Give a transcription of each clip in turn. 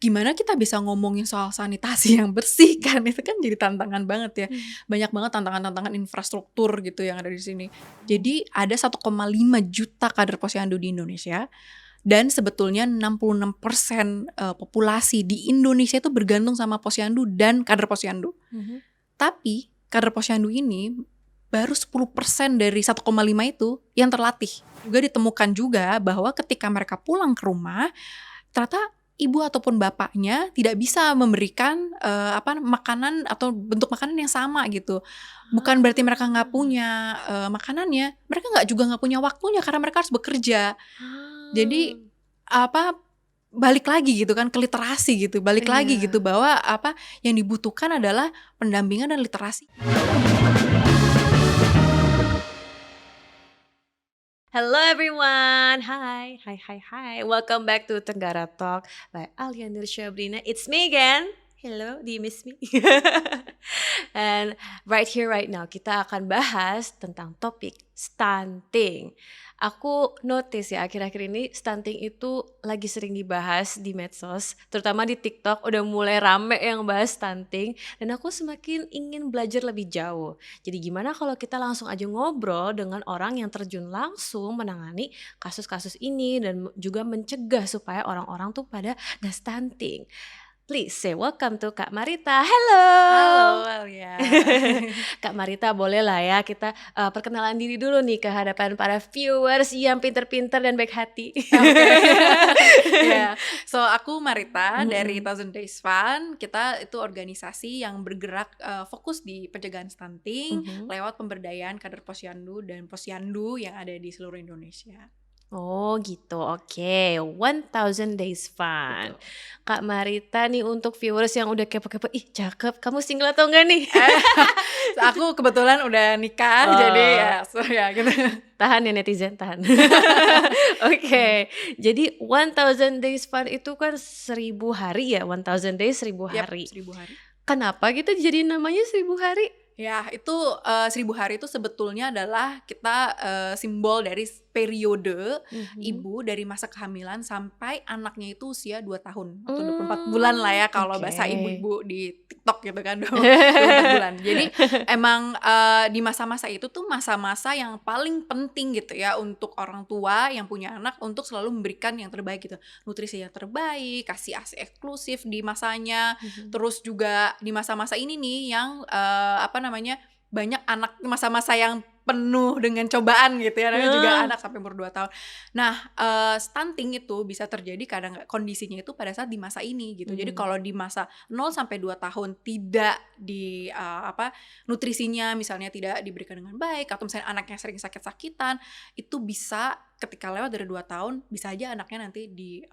Gimana kita bisa ngomongin soal sanitasi yang bersih kan, itu kan jadi tantangan banget ya. Banyak banget tantangan-tantangan infrastruktur gitu yang ada di sini. Jadi ada 1,5 juta kader posyandu di Indonesia dan sebetulnya 66% populasi di Indonesia itu bergantung sama posyandu dan kader posyandu. Tapi kader posyandu ini baru 10% dari 1,5 itu yang terlatih. Juga ditemukan juga bahwa ketika mereka pulang ke rumah, ternyata ibu ataupun bapaknya tidak bisa memberikan makanan atau bentuk makanan yang sama gitu. Bukan berarti mereka nggak punya makanannya, mereka nggak punya waktunya karena mereka harus bekerja. Jadi balik lagi gitu kan ke literasi gitu, balik lagi gitu bahwa yang dibutuhkan adalah pendampingan dan literasi. Hello everyone, hi. Welcome back to Tenggara Talk by Alianir Syabrina. It's me again. Hello, do you miss me? And right here, right now, kita akan bahas tentang topik stunting. Aku notice ya akhir-akhir ini stunting itu lagi sering dibahas di medsos, terutama di TikTok udah mulai rame yang bahas stunting, dan aku semakin ingin belajar lebih jauh. Jadi gimana kalau kita langsung aja ngobrol dengan orang yang terjun langsung menangani kasus-kasus ini dan juga mencegah supaya orang-orang tuh pada gak stunting. Please say welcome to Kak Marita. Hello. Halo Alia. Kak Marita, boleh lah ya kita perkenalan diri dulu nih ke hadapan para viewers yang pinter-pinter dan baik hati. So aku Marita dari Thousand Days Fund. Kita itu organisasi yang bergerak fokus di pencegahan stunting lewat pemberdayaan kader posyandu dan posyandu yang ada di seluruh Indonesia. Oh gitu, oke. 1000 Days Fun. Betul. Kak Marita nih untuk viewers yang udah kepo-kepo, ih cakep, kamu single atau enggak nih? Aku kebetulan udah nikah, jadi ya gitu. Tahan ya netizen, tahan. Oke, jadi 1000 Days Fun itu kan 1000 hari ya, 1000 days 1000 hari. 1000 hari. Kenapa gitu jadi namanya 1000 hari? Ya itu 1000 hari itu sebetulnya adalah kita simbol dari periode ibu dari masa kehamilan sampai anaknya itu usia 2 tahun atau 24 bulan lah ya kalau bahasa ibu-ibu di TikTok gitu kan 24 bulan. Jadi emang di masa-masa itu tuh masa-masa yang paling penting gitu ya untuk orang tua yang punya anak untuk selalu memberikan yang terbaik gitu. Nutrisi yang terbaik, kasih ASI eksklusif di masanya. Terus juga di masa-masa ini nih yang banyak anak masa-masa yang penuh dengan cobaan gitu ya, namanya juga anak sampai umur 2 tahun. Nah, stunting itu bisa terjadi kadang kondisinya itu pada saat di masa ini gitu. Jadi kalau di masa 0 sampai 2 tahun tidak di nutrisinya misalnya tidak diberikan dengan baik atau misalnya anaknya sering sakit-sakitan, itu bisa ketika lewat dari 2 tahun bisa aja anaknya nanti di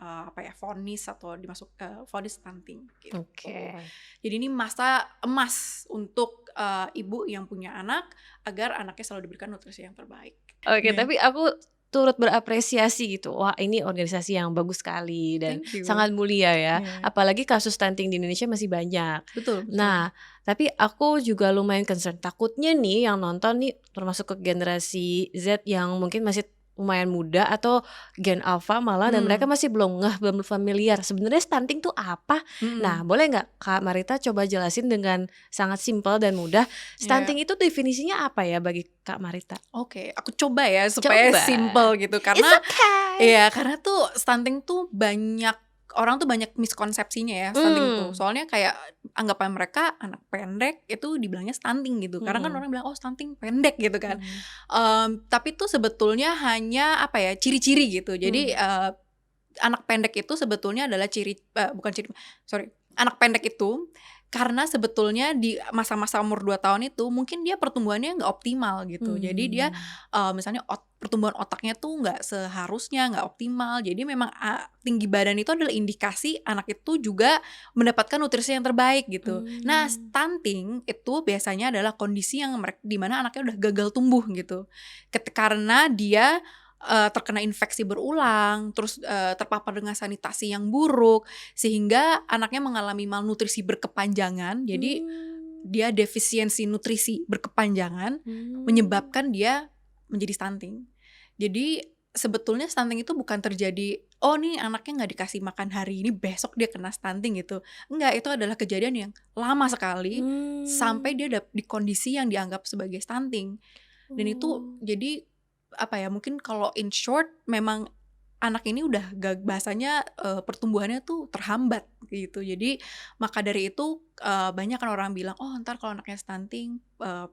vonis atau dimasuk vonis stunting gitu. Jadi ini masa emas untuk ibu yang punya anak agar anaknya selalu diberikan nutrisi yang terbaik. Oke, tapi aku turut berapresiasi gitu. Wah, ini organisasi yang bagus sekali dan sangat mulia ya. Apalagi kasus stunting di Indonesia masih banyak. Betul. Nah, tapi aku juga lumayan concern. Takutnya nih yang nonton nih termasuk ke generasi Z yang mungkin masih lumayan muda atau gen alpha malah dan mereka masih belum familiar. Sebenarnya stunting tuh apa? Nah, boleh nggak Kak Marita coba jelasin dengan sangat simpel dan mudah. Stunting itu definisinya apa ya bagi Kak Marita? Oke, aku coba ya supaya simple gitu karena karena tuh stunting tuh orang tuh banyak miskonsepsinya ya stunting tuh. Soalnya kayak anggapan mereka anak pendek itu dibilangnya stunting gitu. Karena kan orang bilang stunting pendek gitu kan. Tapi tuh sebetulnya hanya ciri-ciri gitu. Jadi anak pendek itu sebetulnya adalah anak pendek itu karena sebetulnya di masa-masa umur 2 tahun itu mungkin dia pertumbuhannya nggak optimal gitu. Jadi dia misalnya pertumbuhan otaknya tuh nggak seharusnya, nggak optimal. Jadi memang tinggi badan itu adalah indikasi anak itu juga mendapatkan nutrisi yang terbaik gitu. Nah, stunting itu biasanya adalah kondisi yang di mana anaknya udah gagal tumbuh gitu. Karena dia terkena infeksi berulang, terus terpapar dengan sanitasi yang buruk, sehingga anaknya mengalami malnutrisi berkepanjangan. Jadi dia defisiensi nutrisi berkepanjangan, menyebabkan dia menjadi stunting. Jadi sebetulnya stunting itu bukan terjadi oh nih anaknya nggak dikasih makan hari ini, besok dia kena stunting gitu. Enggak, itu adalah kejadian yang lama sekali sampai dia di kondisi yang dianggap sebagai stunting. Dan itu jadi apa ya, mungkin kalau in short memang anak ini udah bahasanya pertumbuhannya tuh terhambat gitu. Jadi maka dari itu banyak kan orang bilang, oh ntar kalau anaknya stunting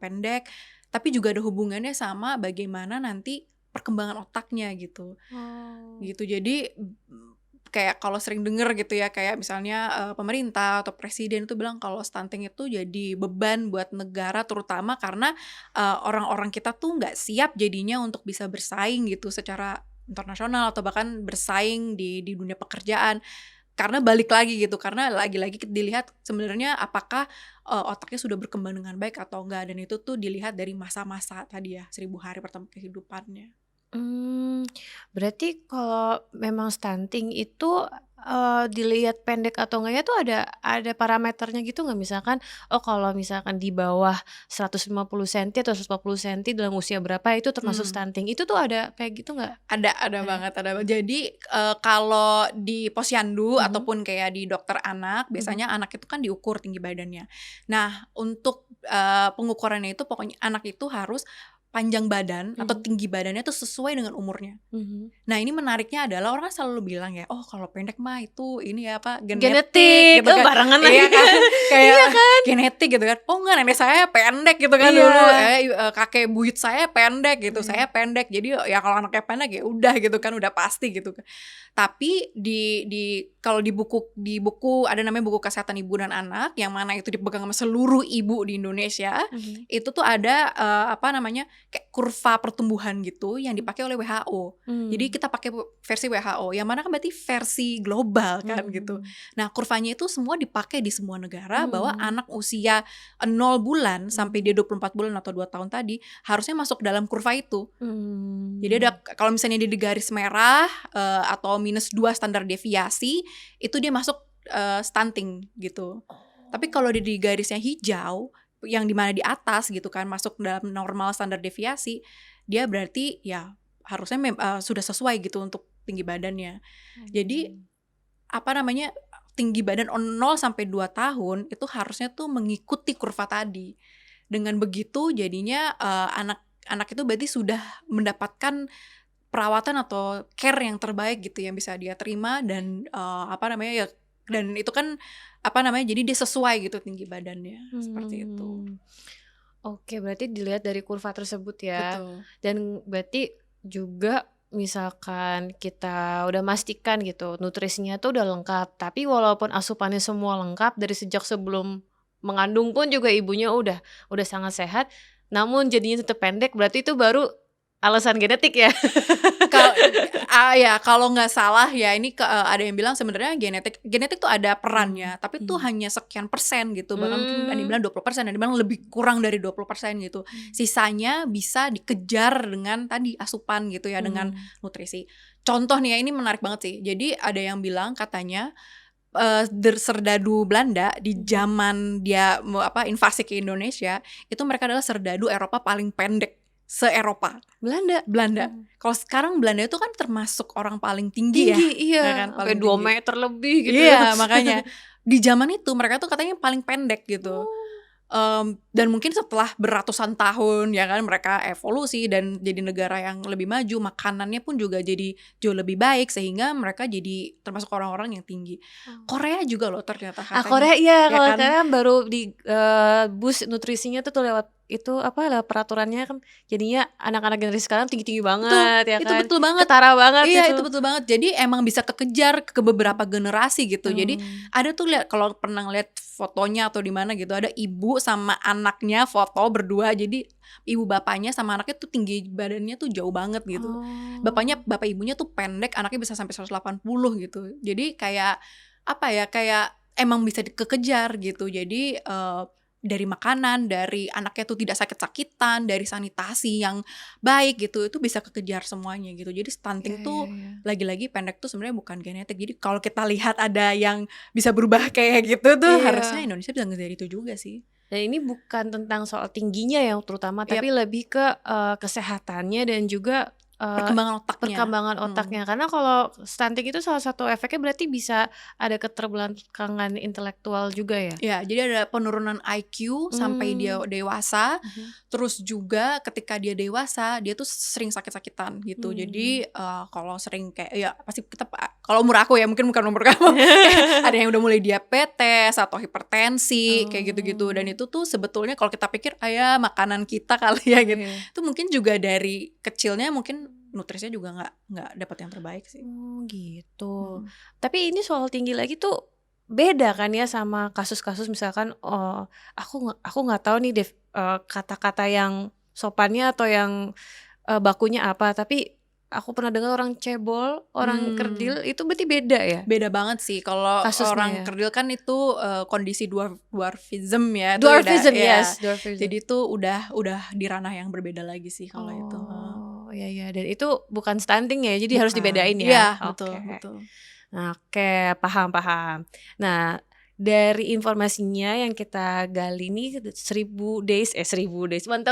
pendek, tapi juga ada hubungannya sama bagaimana nanti perkembangan otaknya gitu. Gitu. Jadi kayak kalau sering denger gitu ya, kayak misalnya pemerintah atau presiden itu bilang kalau stunting itu jadi beban buat negara, terutama karena orang-orang kita tuh nggak siap jadinya untuk bisa bersaing gitu secara internasional atau bahkan bersaing di dunia pekerjaan. Karena balik lagi gitu, karena lagi-lagi dilihat sebenarnya apakah otaknya sudah berkembang dengan baik atau enggak, dan itu tuh dilihat dari masa-masa tadi ya, 1000 hari pertama kehidupannya. Berarti kalau memang stunting itu, dilihat pendek atau enggaknya tuh ada parameternya gitu nggak? Misalkan, oh kalau misalkan di bawah 150 senti atau 140 senti dalam usia berapa itu termasuk stunting, itu tuh ada kayak gitu nggak? Ada Ada. banget, ada. Jadi kalau di posyandu ataupun kayak di dokter anak, biasanya anak itu kan diukur tinggi badannya. Nah, untuk pengukurannya itu pokoknya anak itu harus panjang badan atau tinggi badannya tuh sesuai dengan umurnya. Nah, ini menariknya adalah orang kan selalu bilang ya, oh kalau pendek mah itu ini ya apa, genetik gitu kan. barengan Iya lagi. kan, kayak genetik gitu kan. Oh enggak, nenek saya pendek gitu kan Iya. dulu. Kakek buyut saya pendek gitu, saya pendek. Jadi ya kalau anaknya pendek ya udah gitu kan, udah pasti gitu kan. Tapi kalau di buku ada namanya buku kesehatan ibu dan anak, yang mana itu dipegang sama seluruh ibu di Indonesia. Itu tuh ada apa namanya, kayak kurva pertumbuhan gitu yang dipakai oleh WHO. Jadi kita pakai versi WHO, yang mana kan berarti versi global kan gitu. Nah, kurvanya itu semua dipakai di semua negara, bahwa anak usia 0 bulan sampai dia 24 bulan atau 2 tahun tadi harusnya masuk dalam kurva itu. Jadi ada, kalau misalnya dia di garis merah atau -2 standar deviasi, itu dia masuk stunting gitu. Tapi kalau dia di garisnya hijau, yang dimana di atas gitu kan, masuk dalam normal standar deviasi, dia berarti ya harusnya sudah sesuai gitu untuk tinggi badannya. Jadi apa namanya, tinggi badan 0 sampai 2 tahun itu harusnya tuh mengikuti kurva tadi. Dengan begitu jadinya anak itu berarti sudah mendapatkan perawatan atau care yang terbaik gitu yang bisa dia terima, dan apa namanya ya, dan itu kan apa namanya, jadi dia sesuai gitu tinggi badannya, seperti itu. Oke, berarti dilihat dari kurva tersebut ya. Betul. Dan berarti juga misalkan kita udah mastikan gitu nutrisinya tuh udah lengkap, tapi walaupun asupannya semua lengkap dari sejak sebelum mengandung pun juga ibunya udah sangat sehat, namun jadinya tetap pendek, berarti itu baru alasan genetik ya. Ya kalau nggak salah ya, ini ada yang bilang sebenarnya genetik tuh ada perannya, tapi tuh hanya sekian persen gitu. Bahkan mungkin ada yang bilang 20%, ada yang bilang lebih kurang dari 20% gitu. Sisanya bisa dikejar dengan tadi asupan gitu ya, dengan nutrisi. Contoh nih ya, ini menarik banget sih. Jadi ada yang bilang katanya serdadu Belanda di zaman dia invasi ke Indonesia, itu mereka adalah serdadu Eropa paling pendek se-Eropa. Belanda. Kalau sekarang Belanda itu kan termasuk orang paling tinggi ya. Iya, ya kan? sampai Paling 2 tinggi. meter lebih gitu. Iya, makanya di zaman itu mereka tuh katanya paling pendek gitu. Dan mungkin setelah beratusan tahun ya kan, mereka evolusi dan jadi negara yang lebih maju, makanannya pun juga jadi jauh lebih baik, sehingga mereka jadi termasuk orang-orang yang tinggi. Korea juga loh ternyata katanya. Korea iya, kalau kan? sekarang baru di boost nutrisinya tuh lewat itu lewat peraturannya kan, jadinya anak-anak generasi sekarang tinggi-tinggi banget ya Itu kan. betul banget. Ketara banget Iya, itu. itu betul banget. Jadi emang bisa kekejar ke beberapa generasi gitu. Jadi ada tuh kalau pernah lihat fotonya atau di mana gitu, ada ibu sama anaknya foto berdua. Jadi ibu bapaknya sama anaknya tuh tinggi badannya tuh jauh banget gitu. Bapak ibunya tuh pendek, anaknya bisa sampai 180 gitu. Jadi kayak apa ya, kayak emang bisa dikekejar gitu. Jadi dari makanan, dari anaknya tuh tidak sakit-sakitan, dari sanitasi yang baik gitu, itu bisa kekejar semuanya gitu. Jadi stunting tuh lagi-lagi pendek tuh sebenarnya bukan genetik. Jadi kalau kita lihat ada yang bisa berubah kayak gitu tuh, harusnya Indonesia bisa ngejar itu juga sih. Dan ini bukan tentang soal tingginya yang terutama, tapi lebih ke kesehatannya dan juga perkembangan otaknya. Karena kalau stunting itu salah satu efeknya berarti bisa ada keterbelakangan intelektual juga ya? Ya, jadi ada penurunan IQ sampai dia dewasa. Terus juga ketika dia dewasa, dia tuh sering sakit-sakitan gitu. Jadi kalau sering kayak ya pasti kita, kalau umur aku ya, mungkin bukan umur kamu, ada yang udah mulai diabetes atau hipertensi kayak gitu-gitu. Dan itu tuh sebetulnya kalau kita pikir makanan kita kali ya gitu. Itu mungkin juga dari kecilnya mungkin nutrisinya juga nggak dapat yang terbaik sih. Gitu. Tapi ini soal tinggi lagi tuh beda kan ya sama kasus-kasus misalkan aku nggak tahu nih kata-kata yang sopannya atau yang bakunya apa, tapi aku pernah dengar orang cebol, orang kerdil itu berarti beda ya? Beda banget sih. Kalau orang ya? kerdil kan itu kondisi dwarfism ya. Dwarfism, yes. Dwarfism. Jadi itu udah di ranah yang berbeda lagi sih kalau itu. Iya, dan itu bukan stunting ya, jadi harus dibedain ya? Iya, betul. Oke, paham. Nah, dari informasinya yang kita gali ini 1000 days fun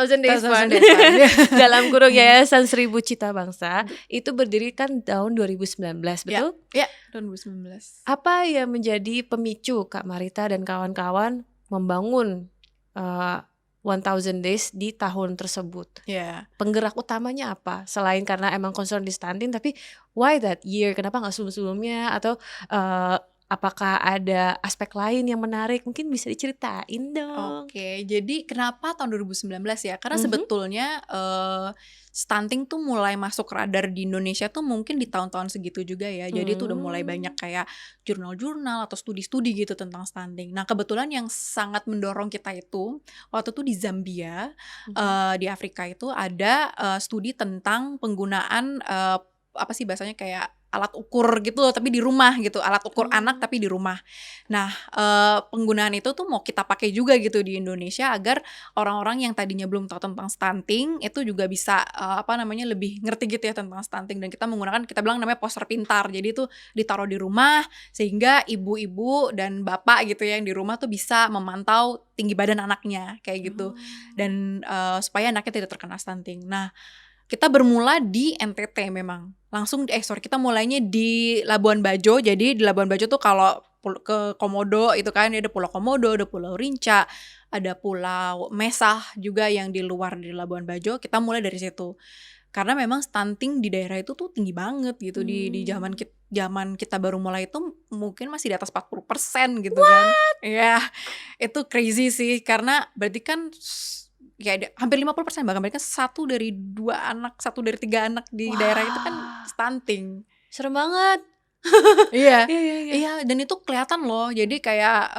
dalam kurung Yayasan 1000 Cita Bangsa itu berdiri kan tahun 2019, betul? Ya, 2019. Apa yang menjadi pemicu Kak Marita dan kawan-kawan membangun 1000 days di tahun tersebut? Penggerak utamanya apa? Selain karena emang concern di stunting, tapi why that year? Kenapa nggak sebelum-sebelumnya? Atau apakah ada aspek lain yang menarik? Mungkin bisa diceritain dong. Oke, jadi kenapa tahun 2019 ya? Karena sebetulnya stunting tuh mulai masuk radar di Indonesia tuh mungkin di tahun-tahun segitu juga ya. Jadi tuh udah mulai banyak kayak jurnal-jurnal atau studi-studi gitu tentang stunting. Nah, kebetulan yang sangat mendorong kita itu waktu itu di Zambia, di Afrika itu ada studi tentang penggunaan apa sih bahasanya, kayak alat ukur gitu loh, tapi di rumah gitu, alat ukur anak tapi di rumah. Nah, penggunaan itu tuh mau kita pakai juga gitu di Indonesia agar orang-orang yang tadinya belum tahu tentang stunting itu juga bisa lebih ngerti gitu ya tentang stunting. Dan kita menggunakan, kita bilang namanya poster pintar. Jadi itu ditaruh di rumah sehingga ibu-ibu dan bapak gitu ya yang di rumah tuh bisa memantau tinggi badan anaknya kayak gitu. Dan supaya anaknya tidak terkena stunting. Nah, kita bermula di NTT memang. Kita mulainya di Labuan Bajo. Jadi di Labuan Bajo tuh kalau ke Komodo itu kan ada Pulau Komodo, ada Pulau Rinca, ada Pulau Mesah juga yang di luar di Labuan Bajo. Kita mulai dari situ. Karena memang stunting di daerah itu tuh tinggi banget gitu. Di zaman kita baru mulai itu mungkin masih di atas 40% gitu kan. Ya, itu crazy sih, karena berarti kan ya hampir 50%, bahkan mereka 1 dari 3 anak di daerah itu kan stunting. Serem banget. Iya, dan itu kelihatan loh. Jadi kayak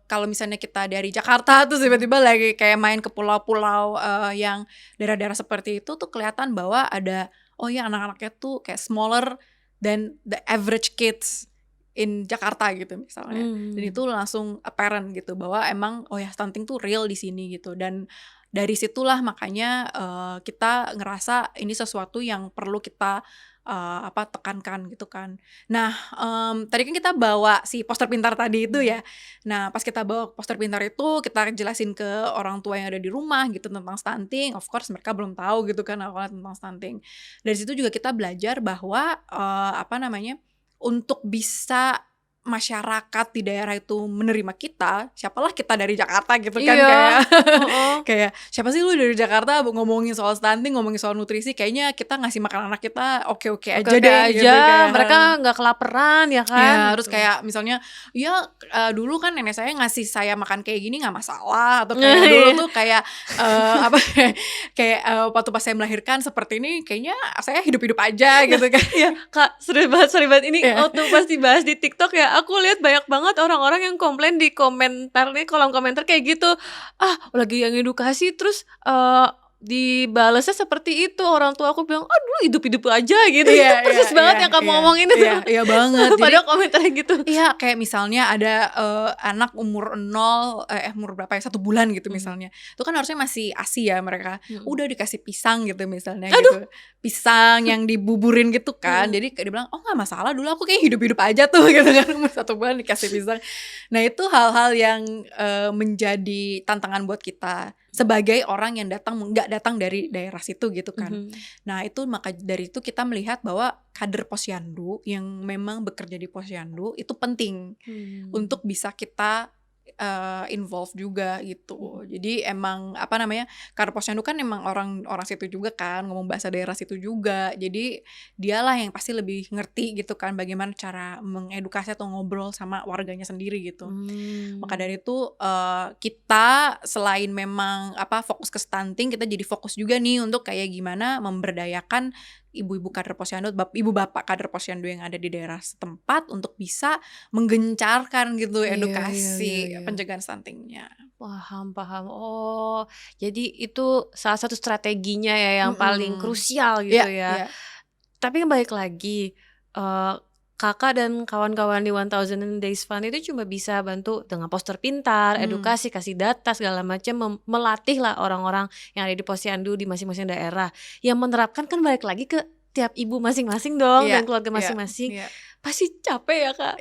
kalau misalnya kita dari Jakarta tuh tiba-tiba lagi kayak main ke pulau-pulau yang daerah-daerah seperti itu tuh kelihatan bahwa ada anak-anaknya tuh kayak smaller than the average kids in Jakarta gitu misalnya. Dan itu langsung apparent gitu bahwa emang stunting tuh real di sini gitu. Dan dari situlah makanya kita ngerasa ini sesuatu yang perlu kita tekankan gitu kan. Nah, tadi kan kita bawa si poster pintar tadi itu ya. Nah, pas kita bawa poster pintar itu, kita jelasin ke orang tua yang ada di rumah gitu tentang stunting. Of course mereka belum tahu gitu kan awalnya tentang stunting. Dari situ juga kita belajar bahwa untuk bisa masyarakat di daerah itu menerima kita, siapalah kita dari Jakarta gitu kan. Kayak siapa sih lu dari Jakarta ngomongin soal stunting, ngomongin soal nutrisi, kayaknya kita ngasih makan anak kita oke-oke aja deh gitu, kayak, mereka nggak kelaparan ya kan. Ya, terus kayak misalnya dulu kan nenek saya ngasih saya makan kayak gini nggak masalah, atau kayak dulu tuh kayak waktu pas saya melahirkan seperti ini kayaknya saya hidup-hidup aja gitu kan. Kak, sorry banget ini waktu pas dibahas di TikTok ya, aku lihat banyak banget orang-orang yang komplain di komentar nih, kolom komentar kayak gitu. Lagi yang edukasi terus dibalasnya seperti itu. Orang tua aku bilang, dulu hidup-hidup aja gitu. Itu persis banget yang kamu ngomongin itu. Iya banget. Padahal komentarnya gitu. Iya, kayak misalnya ada anak umur 1 bulan gitu misalnya. Itu kan harusnya masih ASI ya mereka. Udah dikasih pisang gitu misalnya gitu. Pisang yang dibuburin gitu kan. Jadi dia bilang, gak masalah, dulu aku kayak hidup-hidup aja tuh gitu kan. Umur 1 bulan dikasih pisang. Nah, itu hal-hal yang menjadi tantangan buat kita. sebagai orang yang nggak datang dari daerah situ gitu kan. Mhm. Nah itu maka dari itu kita melihat bahwa kader posyandu yang memang bekerja di posyandu itu penting untuk bisa kita involve juga gitu. Jadi emang apa namanya, kader posyandu kan emang orang situ juga kan, ngomong bahasa daerah situ juga. Jadi dialah yang pasti lebih ngerti gitu kan bagaimana cara mengedukasi atau ngobrol sama warganya sendiri gitu. Maka dari itu kita selain memang fokus ke stunting, kita jadi fokus juga nih untuk kayak gimana memberdayakan ibu-ibu kader posyandu, ibu bapak kader posyandu yang ada di daerah setempat untuk bisa menggencarkan gitu edukasi pencegahan stuntingnya. Paham. Oh, jadi itu salah satu strateginya ya yang paling krusial gitu ya. Tapi balik lagi, Kakak dan kawan-kawan di 1000 Days Fund itu cuma bisa bantu dengan poster pintar, edukasi, kasih data segala macam, melatih lah orang-orang yang ada di posyandu di masing-masing daerah. Yang menerapkan kan balik lagi ke tiap ibu masing-masing dong dan keluarga masing-masing. Pasti capek ya Kak?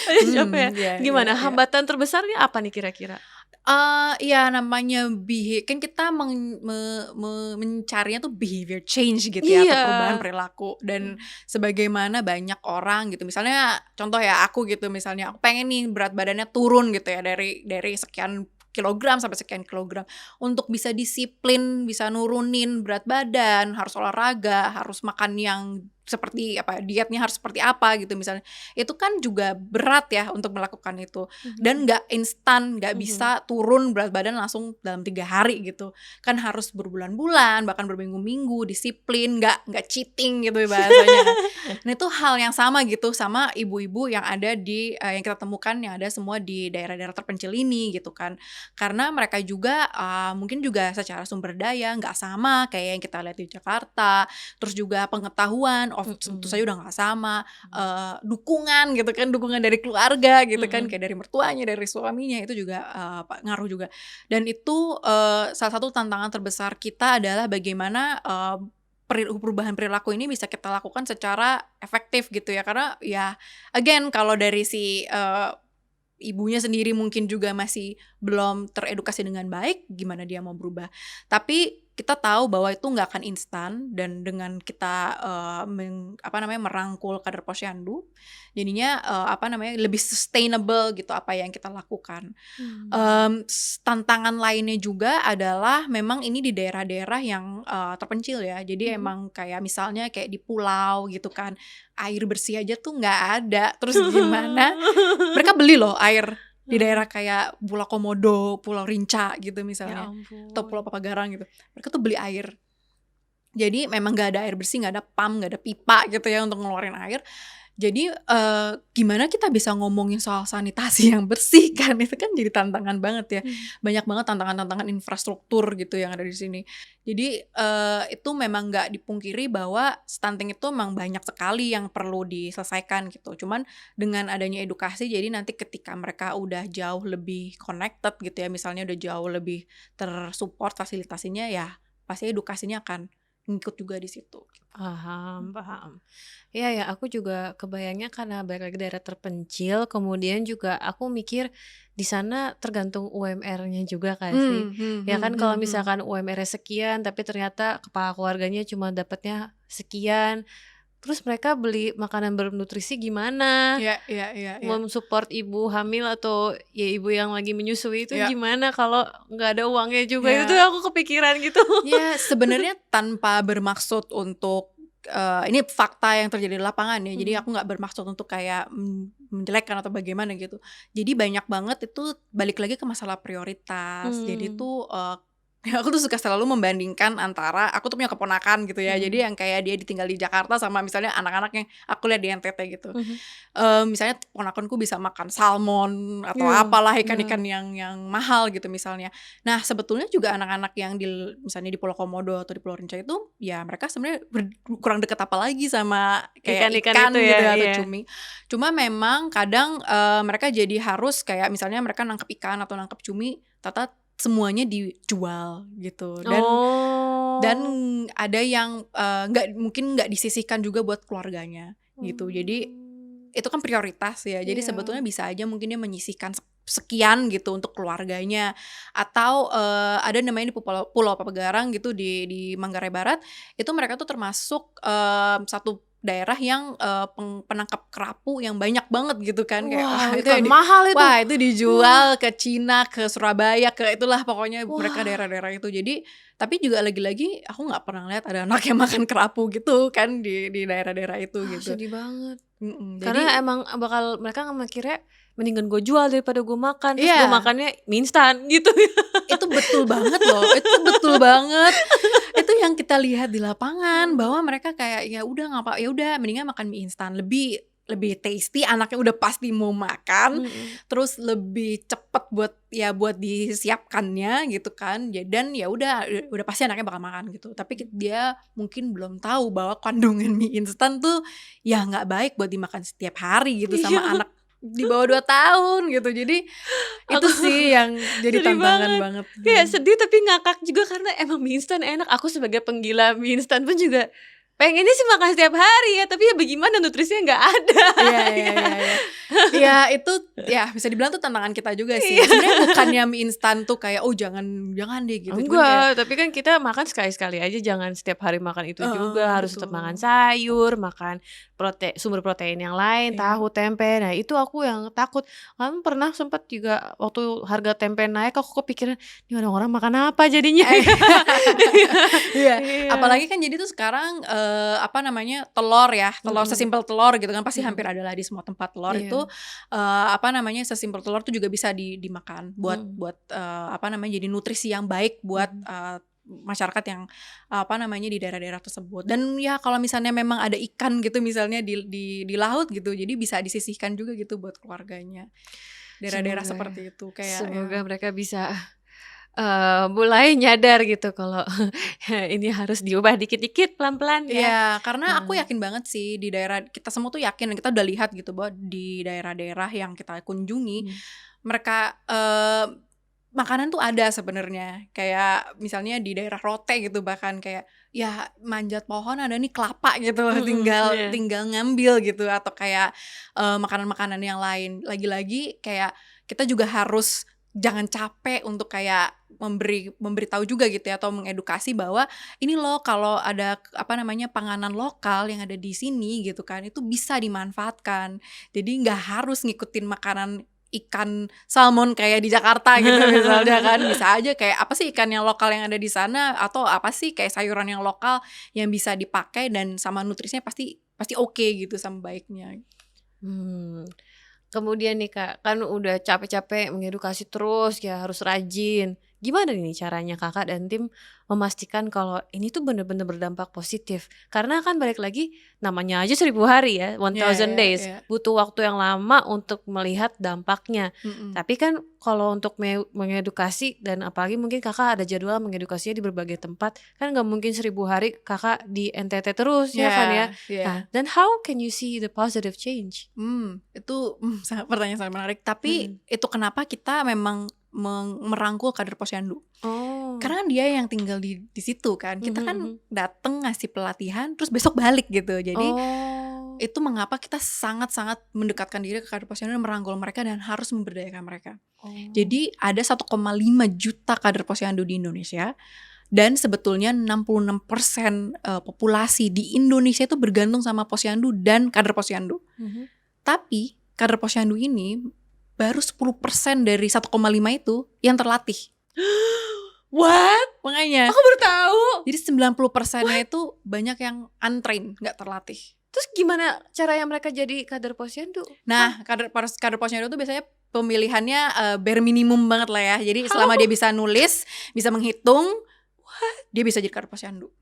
Pasti capek ya? Gimana hambatan terbesarnya apa nih kira-kira? Ya namanya kan kita mencarinya tuh behavior change gitu ya, atau perubahan perilaku. Dan sebagaimana banyak orang gitu, misalnya contoh ya aku gitu, misalnya aku pengen nih berat badannya turun gitu ya, dari sekian kilogram sampai sekian kilogram. Untuk bisa disiplin, bisa nurunin berat badan, harus olahraga, harus makan yang seperti dietnya harus seperti apa gitu misalnya. Itu kan juga berat ya untuk melakukan itu. Dan gak instan, gak bisa turun berat badan langsung dalam 3 hari gitu. Kan harus berbulan-bulan, bahkan berminggu-minggu, disiplin, gak cheating gitu bahasanya. Nah itu hal yang sama gitu sama ibu-ibu yang ada di yang kita temukan, yang ada semua di daerah-daerah terpencil ini gitu kan. Karena mereka juga mungkin juga secara sumber daya gak sama kayak yang kita lihat di Jakarta. Terus juga pengetahuan tentu saja udah gak sama, dukungan gitu kan, dukungan dari keluarga gitu kan, kayak dari mertuanya, dari suaminya, itu juga ngaruh juga. Dan itu salah satu tantangan terbesar kita adalah bagaimana perubahan perilaku ini bisa kita lakukan secara efektif gitu ya. Karena ya again kalau dari si ibunya sendiri mungkin juga masih belum teredukasi dengan baik, gimana dia mau berubah. Tapi kita tahu bahwa itu nggak akan instan, dan dengan kita merangkul kader posyandu, jadinya lebih sustainable gitu apa yang kita lakukan. Tantangan lainnya juga adalah memang ini di daerah-daerah yang terpencil ya. Jadi emang kayak misalnya kayak di pulau gitu kan, air bersih aja tuh nggak ada. Terus gimana? Mereka beli loh air di daerah kayak Pulau Komodo, Pulau Rinca gitu misalnya, atau Pulau Papagarang gitu. Mereka tuh beli air. Jadi memang gak ada air bersih, gak ada pump, gak ada pipa gitu ya untuk ngeluarin air. Jadi gimana kita bisa ngomongin soal sanitasi yang bersih kan, itu kan jadi tantangan banget ya. Banyak banget tantangan-tantangan infrastruktur gitu yang ada di sini. Jadi itu memang gak dipungkiri bahwa stunting itu memang banyak sekali yang perlu diselesaikan gitu. Cuman dengan adanya edukasi, jadi nanti ketika mereka udah jauh lebih connected gitu ya, misalnya udah jauh lebih tersupport fasilitasinya, ya pasti edukasinya akan ngikut juga di situ. Paham. Ya aku juga kebayangnya karena balik lagi daerah terpencil, kemudian juga aku mikir di sana tergantung UMR-nya juga kan sih. Ya kan kalau misalkan UMR-nya sekian tapi ternyata kepala keluarganya cuma dapatnya sekian, terus mereka beli makanan bernutrisi gimana? Mensupport ibu hamil atau ya ibu yang lagi menyusui itu gimana kalau nggak ada uangnya juga? Itu aku kepikiran gitu. Ya sebenarnya tanpa bermaksud untuk ini fakta yang terjadi di lapangan ya. Jadi aku nggak bermaksud untuk kayak menjelekkan atau bagaimana gitu. Jadi banyak banget itu balik lagi ke masalah prioritas. Jadi tuh aku tuh suka selalu membandingkan antara, aku tuh punya keponakan gitu ya, jadi yang kayak dia ditinggal di Jakarta sama misalnya anak-anak yang aku lihat di NTT gitu. Misalnya ponakanku bisa makan salmon atau apalah ikan-ikan yang mahal gitu misalnya. Nah sebetulnya juga anak-anak yang misalnya di Pulau Komodo atau di Pulau Rinca itu, ya mereka sebenarnya kurang dekat apa lagi sama kayak ikan itu gitu ya, atau cumi. Cuma memang kadang mereka jadi harus kayak misalnya mereka nangkep ikan atau nangkep cumi, semuanya dijual gitu, dan ada yang mungkin nggak disisihkan juga buat keluarganya gitu. Jadi itu kan prioritas ya. Jadi sebetulnya bisa aja mungkin dia menyisihkan sekian gitu untuk keluarganya. Atau ada namanya di Pulau Papagarang gitu di Manggarai Barat, itu mereka tuh termasuk satu daerah yang penangkap kerapu yang banyak banget gitu kan, kayak Wow, itu ikan mahal itu. wah itu Wah. dijual ke Cina, ke Surabaya, ke itulah pokoknya mereka Wah. daerah-daerah itu. Jadi tapi juga lagi-lagi aku nggak pernah lihat ada anak yang makan kerapu gitu kan di daerah-daerah itu gitu. Sedih banget. Jadi Karena emang bakal mereka mikirnya mendingan gue jual daripada gue makan. Terus Iya. gue makannya mie instan gitu ya. itu betul banget loh, itu betul banget. Itu yang kita lihat di lapangan bahwa mereka kayak ya udah mendingan makan mie instan, lebih tasty, anaknya udah pasti mau makan, terus lebih cepet buat disiapkannya gitu kan. Dan ya udah pasti anaknya bakal makan gitu. Tapi dia mungkin belum tahu bahwa kandungan mie instan tuh ya nggak baik buat dimakan setiap hari gitu sama anak di bawah 2 tahun gitu. Jadi itu sih yang jadi Sedih tantangan banget. Kayak sedih tapi ngakak juga karena emang mie instan enak. Aku sebagai penggila mie instan pun juga pengennya sih makan setiap hari ya, tapi ya bagaimana nutrisinya nggak ada. Iya itu ya bisa dibilang tuh tantangan kita juga sih. Sebenarnya bukannya mie instan tuh kayak jangan deh gitu. Enggak, tapi kan kita makan sekali-sekali aja, jangan setiap hari makan itu juga. Harus tetap makan sayur, makan sumber protein yang lain, tahu, tempe. Nah itu aku yang takut. Kan pernah sempat juga waktu harga tempe naik, aku kepikiran ini orang-orang makan apa jadinya. Iya. Apalagi kan jadi tuh sekarang telur ya, telur sesimpel telur gitu kan pasti hampir adalah di semua tempat telur itu sesimpel telur tuh juga bisa dimakan buat jadi nutrisi yang baik buat masyarakat yang di daerah-daerah tersebut. Dan ya kalau misalnya memang ada ikan gitu misalnya di laut gitu, jadi bisa disisihkan juga gitu buat keluarganya. Daerah-daerah seperti itu kayak semoga mereka bisa mulai nyadar gitu kalau ini harus diubah dikit-dikit pelan-pelan ya. Iya, karena aku yakin banget sih di daerah kita semua tuh yakin dan kita udah lihat gitu bahwa di daerah-daerah yang kita kunjungi mereka makanan tuh ada sebenarnya. Kayak misalnya di daerah Rote gitu bahkan kayak ya manjat pohon ada nih kelapa gitu loh, tinggal ngambil gitu, atau kayak makanan-makanan yang lain. Lagi-lagi kayak kita juga harus jangan capek untuk kayak memberitahu juga gitu ya, atau mengedukasi bahwa ini loh kalau ada panganan lokal yang ada di sini gitu kan, itu bisa dimanfaatkan. Jadi nggak harus ngikutin makanan ikan salmon kayak di Jakarta gitu misalnya kan. Bisa aja kayak apa sih ikan yang lokal yang ada di sana, atau apa sih kayak sayuran yang lokal yang bisa dipakai dan sama nutrisinya pasti oke gitu sama baiknya. Kemudian nih Kak, kan udah capek-capek mengedukasi terus ya, harus rajin. Gimana nih caranya Kakak dan tim memastikan kalau ini tuh bener-bener berdampak positif? Karena kan balik lagi namanya aja 1000 hari ya, 1000 days. Butuh waktu yang lama untuk melihat dampaknya. Tapi kan kalau untuk mengedukasi, dan apalagi mungkin Kakak ada jadwal mengedukasinya di berbagai tempat, kan gak mungkin 1000 hari Kakak di NTT terus ya kan ya. Nah, then how can you see the positive change? Itu pertanyaan sangat menarik. Tapi itu kenapa kita memang merangkul kader Posyandu. Karena dia yang tinggal di situ kan. Kita kan datang ngasih pelatihan terus besok balik gitu. Jadi itu mengapa kita sangat-sangat mendekatkan diri ke kader Posyandu dan merangkul mereka dan harus memberdayakan mereka. Jadi ada 1,5 juta kader Posyandu di Indonesia. Dan sebetulnya 66% populasi di Indonesia itu bergantung sama Posyandu dan kader Posyandu. Tapi kader Posyandu ini baru 10% dari 1,5 itu yang terlatih. What? Makanya aku baru tahu. Jadi 90%-nya itu banyak yang untrained, gak terlatih. Terus gimana caranya mereka jadi kader Posyandu? Nah, kader Posyandu itu biasanya pemilihannya bare minimum banget lah ya. Jadi selama dia bisa nulis, bisa menghitung, dia bisa jadi kader Posyandu.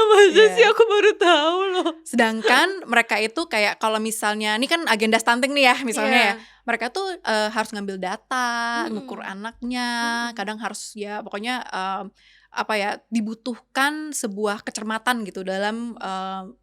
Masa sih, aku baru tahu loh. Sedangkan mereka itu kayak kalau misalnya ini kan agenda stunting nih ya misalnya ya, mereka tuh harus ngambil data, ngukur anaknya, kadang harus ya pokoknya dibutuhkan sebuah kecermatan gitu dalam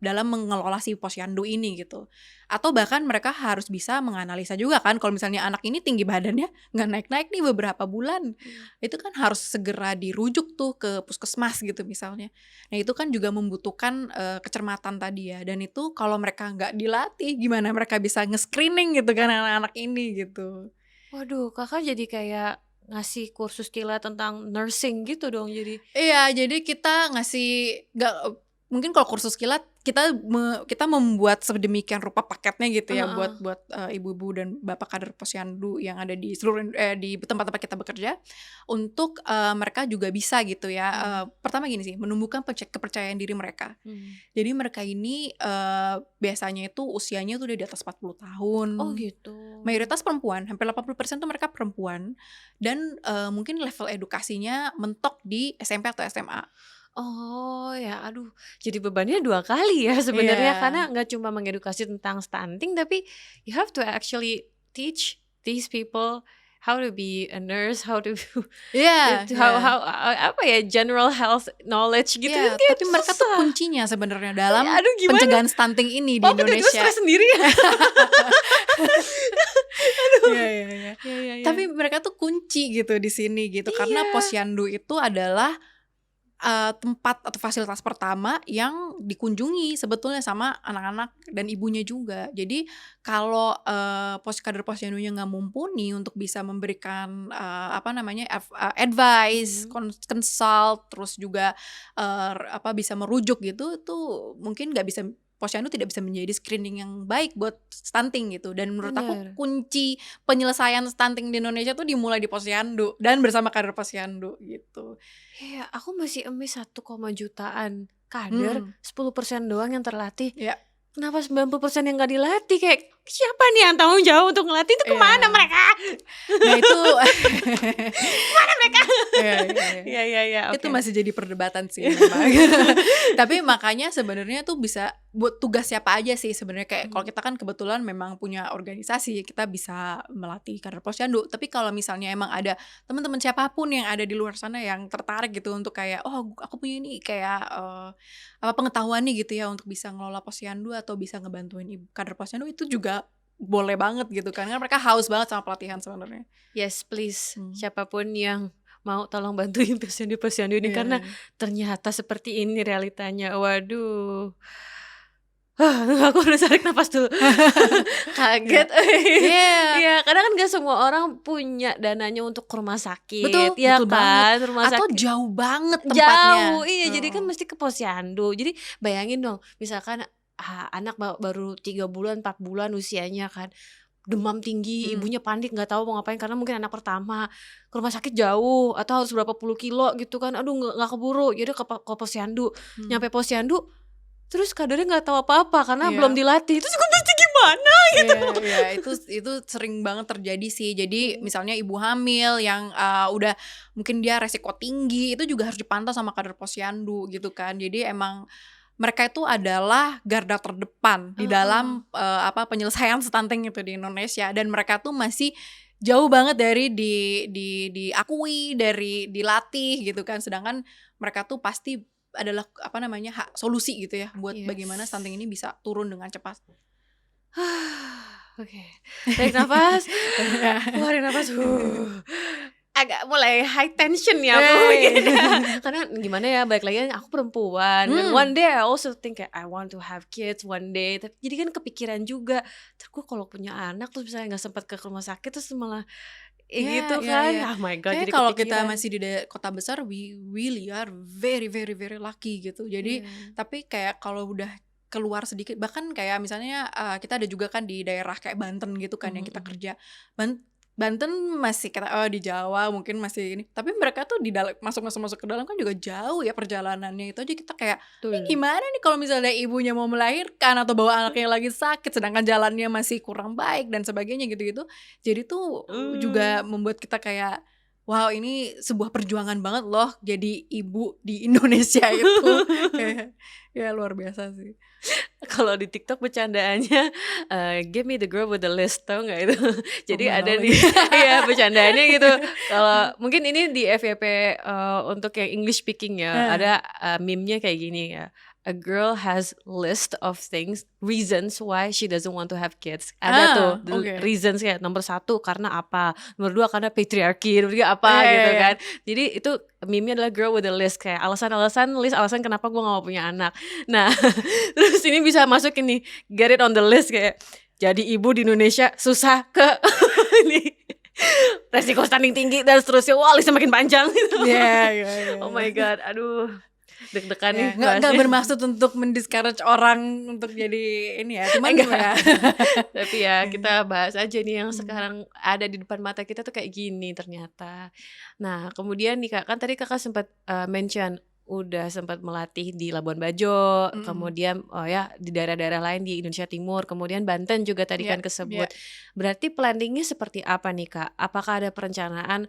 mengelola si posyandu ini gitu. Atau bahkan mereka harus bisa menganalisa juga kan kalau misalnya anak ini tinggi badannya nggak naik-naik nih beberapa bulan. Itu kan harus segera dirujuk tuh ke puskesmas gitu misalnya. Nah itu kan juga membutuhkan kecermatan tadi ya. Dan itu kalau mereka nggak dilatih gimana mereka bisa nge-screening gitu kan anak-anak ini gitu. Waduh, Kakak jadi kayak ngasih kursus kilat tentang nursing gitu dong jadi. Iya, jadi kita mungkin kalau kursus kilat kita membuat sedemikian rupa paketnya gitu ya Heeh. buat ibu-ibu dan bapak kader posyandu yang ada di di tempat-tempat kita bekerja untuk mereka juga bisa gitu ya. Pertama gini sih, menumbuhkan kepercayaan diri mereka. Jadi mereka ini biasanya itu usianya tuh udah di atas 40 tahun. Oh gitu. Mayoritas perempuan, hampir 80% tuh mereka perempuan dan mungkin level edukasinya mentok di SMP atau SMA. Oh ya, aduh, jadi bebannya 2 kali ya sebenarnya karena Iya. nggak cuma mengedukasi tentang stunting tapi you have to actually teach these people how to be a nurse, how to Iya, how iya. apa ya, general health knowledge gitu kan Iya, kayak tapi mereka tuh susah. kuncinya sebenarnya dalam Aduh gimana? pencegahan stunting ini di Papa tiba-tiba Indonesia. stres sendiri ya? Aduh. Iya, iya, iya. Iya iya iya. Tapi mereka tuh kunci gitu di sini gitu karena Iya. posyandu itu adalah tempat atau fasilitas pertama yang dikunjungi sebetulnya sama anak-anak dan ibunya juga. Jadi kalau kader posyandunya nggak mumpuni untuk bisa memberikan advice, consult, terus juga bisa merujuk gitu, itu mungkin nggak bisa, posyandu tidak bisa menjadi screening yang baik buat stunting gitu. Dan menurut aku Bener. kunci penyelesaian stunting di Indonesia tuh dimulai di posyandu dan bersama kader posyandu gitu. Iya, aku masih amazed 1, jutaan kader, Mhm. 10% doang yang terlatih. Iya. Kenapa 90% yang nggak dilatih? Kayak siapa nih yang tanggung jawab untuk ngelatih itu kemana Iya. mereka? Nah itu Kemana mereka? iya, iya, iya. Iya iya iya. Itu Oke. masih jadi perdebatan sih memang. Tapi makanya sebenarnya tuh bisa buat tugas siapa aja sih sebenarnya, kayak kalau kita kan kebetulan memang punya organisasi, kita bisa melatih kader posyandu. Tapi kalau misalnya emang ada teman-teman siapapun yang ada di luar sana yang tertarik gitu untuk kayak, oh aku punya ini kayak pengetahuan nih gitu ya untuk bisa ngelola posyandu atau bisa ngebantuin kader posyandu, itu juga boleh banget gitu kan, karena mereka haus banget sama pelatihan sebenarnya. Yes, please. Hmm. Siapapun yang mau tolong bantuin posyandu-posyandu ini Iya, karena iya. ternyata seperti ini realitanya. Waduh. Aku harus tarik nafas dulu. Kaget. Iya. Iya, karena kan gak semua orang punya dananya untuk ke rumah sakit. Betul, ya betul kan? banget. Rumah Atau sakit jauh banget tempatnya. jauh. Iya, jadi kan mesti ke posyandu. Jadi bayangin dong, misalkan anak baru 3 bulan, 4 bulan usianya kan. Demam tinggi, ibunya panik nggak tahu mau ngapain karena mungkin anak pertama, ke rumah sakit jauh atau harus berapa puluh kilo gitu kan, aduh nggak keburu, yaudah ke posyandu, nyampe posyandu, terus kadernya nggak tahu apa-apa karena Iya. belum dilatih, itu juga mesti gimana gitu. Iya, itu sering banget terjadi sih. Jadi misalnya ibu hamil yang udah mungkin dia resiko tinggi, itu juga harus dipantau sama kader posyandu gitu kan. Jadi emang mereka itu adalah garda terdepan di dalam penyelesaian stunting itu di Indonesia, dan mereka tuh masih jauh banget dari diakui, dari dilatih gitu kan. Sedangkan mereka tuh pasti adalah solusi gitu ya buat bagaimana stunting ini bisa turun dengan cepat. Oke, tarik nafas, keluarin nafas. Agak mulai high tension ya aku begini. Karena gimana ya, balik lagi aku perempuan kan. One day I also think I want to have kids one day. Tapi jadi kan kepikiran juga, terus gue kalau punya anak terus misalnya nggak sempat ke rumah sakit terus malah gitu kan. Oh my god, jadi kalau kita kepikiran. masih di kota besar, we really are very very very lucky gitu. Jadi tapi kayak kalau udah keluar sedikit, bahkan kayak misalnya kita ada juga kan di daerah kayak Banten gitu kan yang kita kerja. Banten masih di Jawa mungkin masih ini, tapi mereka tuh di dalam masuk ke dalam kan juga jauh ya perjalanannya. Itu aja kita kayak gimana nih kalau misalnya ibunya mau melahirkan atau bawa anaknya lagi sakit sedangkan jalannya masih kurang baik dan sebagainya gitu-gitu. Jadi tuh juga membuat kita kayak wow ini sebuah perjuangan banget loh jadi ibu di Indonesia itu. Ya luar biasa sih. Kalau di TikTok bercandaannya give me the girl with the list, tau nggak itu? Jadi Nggak ada tahu di lagi. ya bercandaannya gitu. Kalau mungkin ini di FYP untuk yang English speaking ya, ada meme-nya kayak gini ya. A girl has list of things, reasons why she doesn't want to have kids. Ada tuh Oke. reasons kayak nomor 1 karena apa, nomor 2 karena patriarki, nomor 3 apa Iya, gitu iya. kan. Jadi itu meme-nya adalah girl with a list, kayak list alasan kenapa gue gak mau punya anak. Nah terus ini bisa masuk ini, get it on the list, kayak jadi ibu di Indonesia susah ke ini resiko stunting tinggi dan seterusnya. Wah listnya makin panjang gitu. Iya. Oh my god, aduh deg-degan nih Nggak bahasnya. bermaksud untuk mendiscourage orang untuk jadi ini ya, cuman Enggak. ya. Tapi ya kita bahas aja nih yang sekarang ada di depan mata kita tuh kayak gini ternyata. Nah kemudian nih Kak, kan tadi Kakak sempat mention udah sempat melatih di Labuan Bajo, kemudian di daerah-daerah lain di Indonesia Timur, kemudian Banten juga tadi kan kesebut. Berarti planningnya seperti apa nih Kak? Apakah ada perencanaan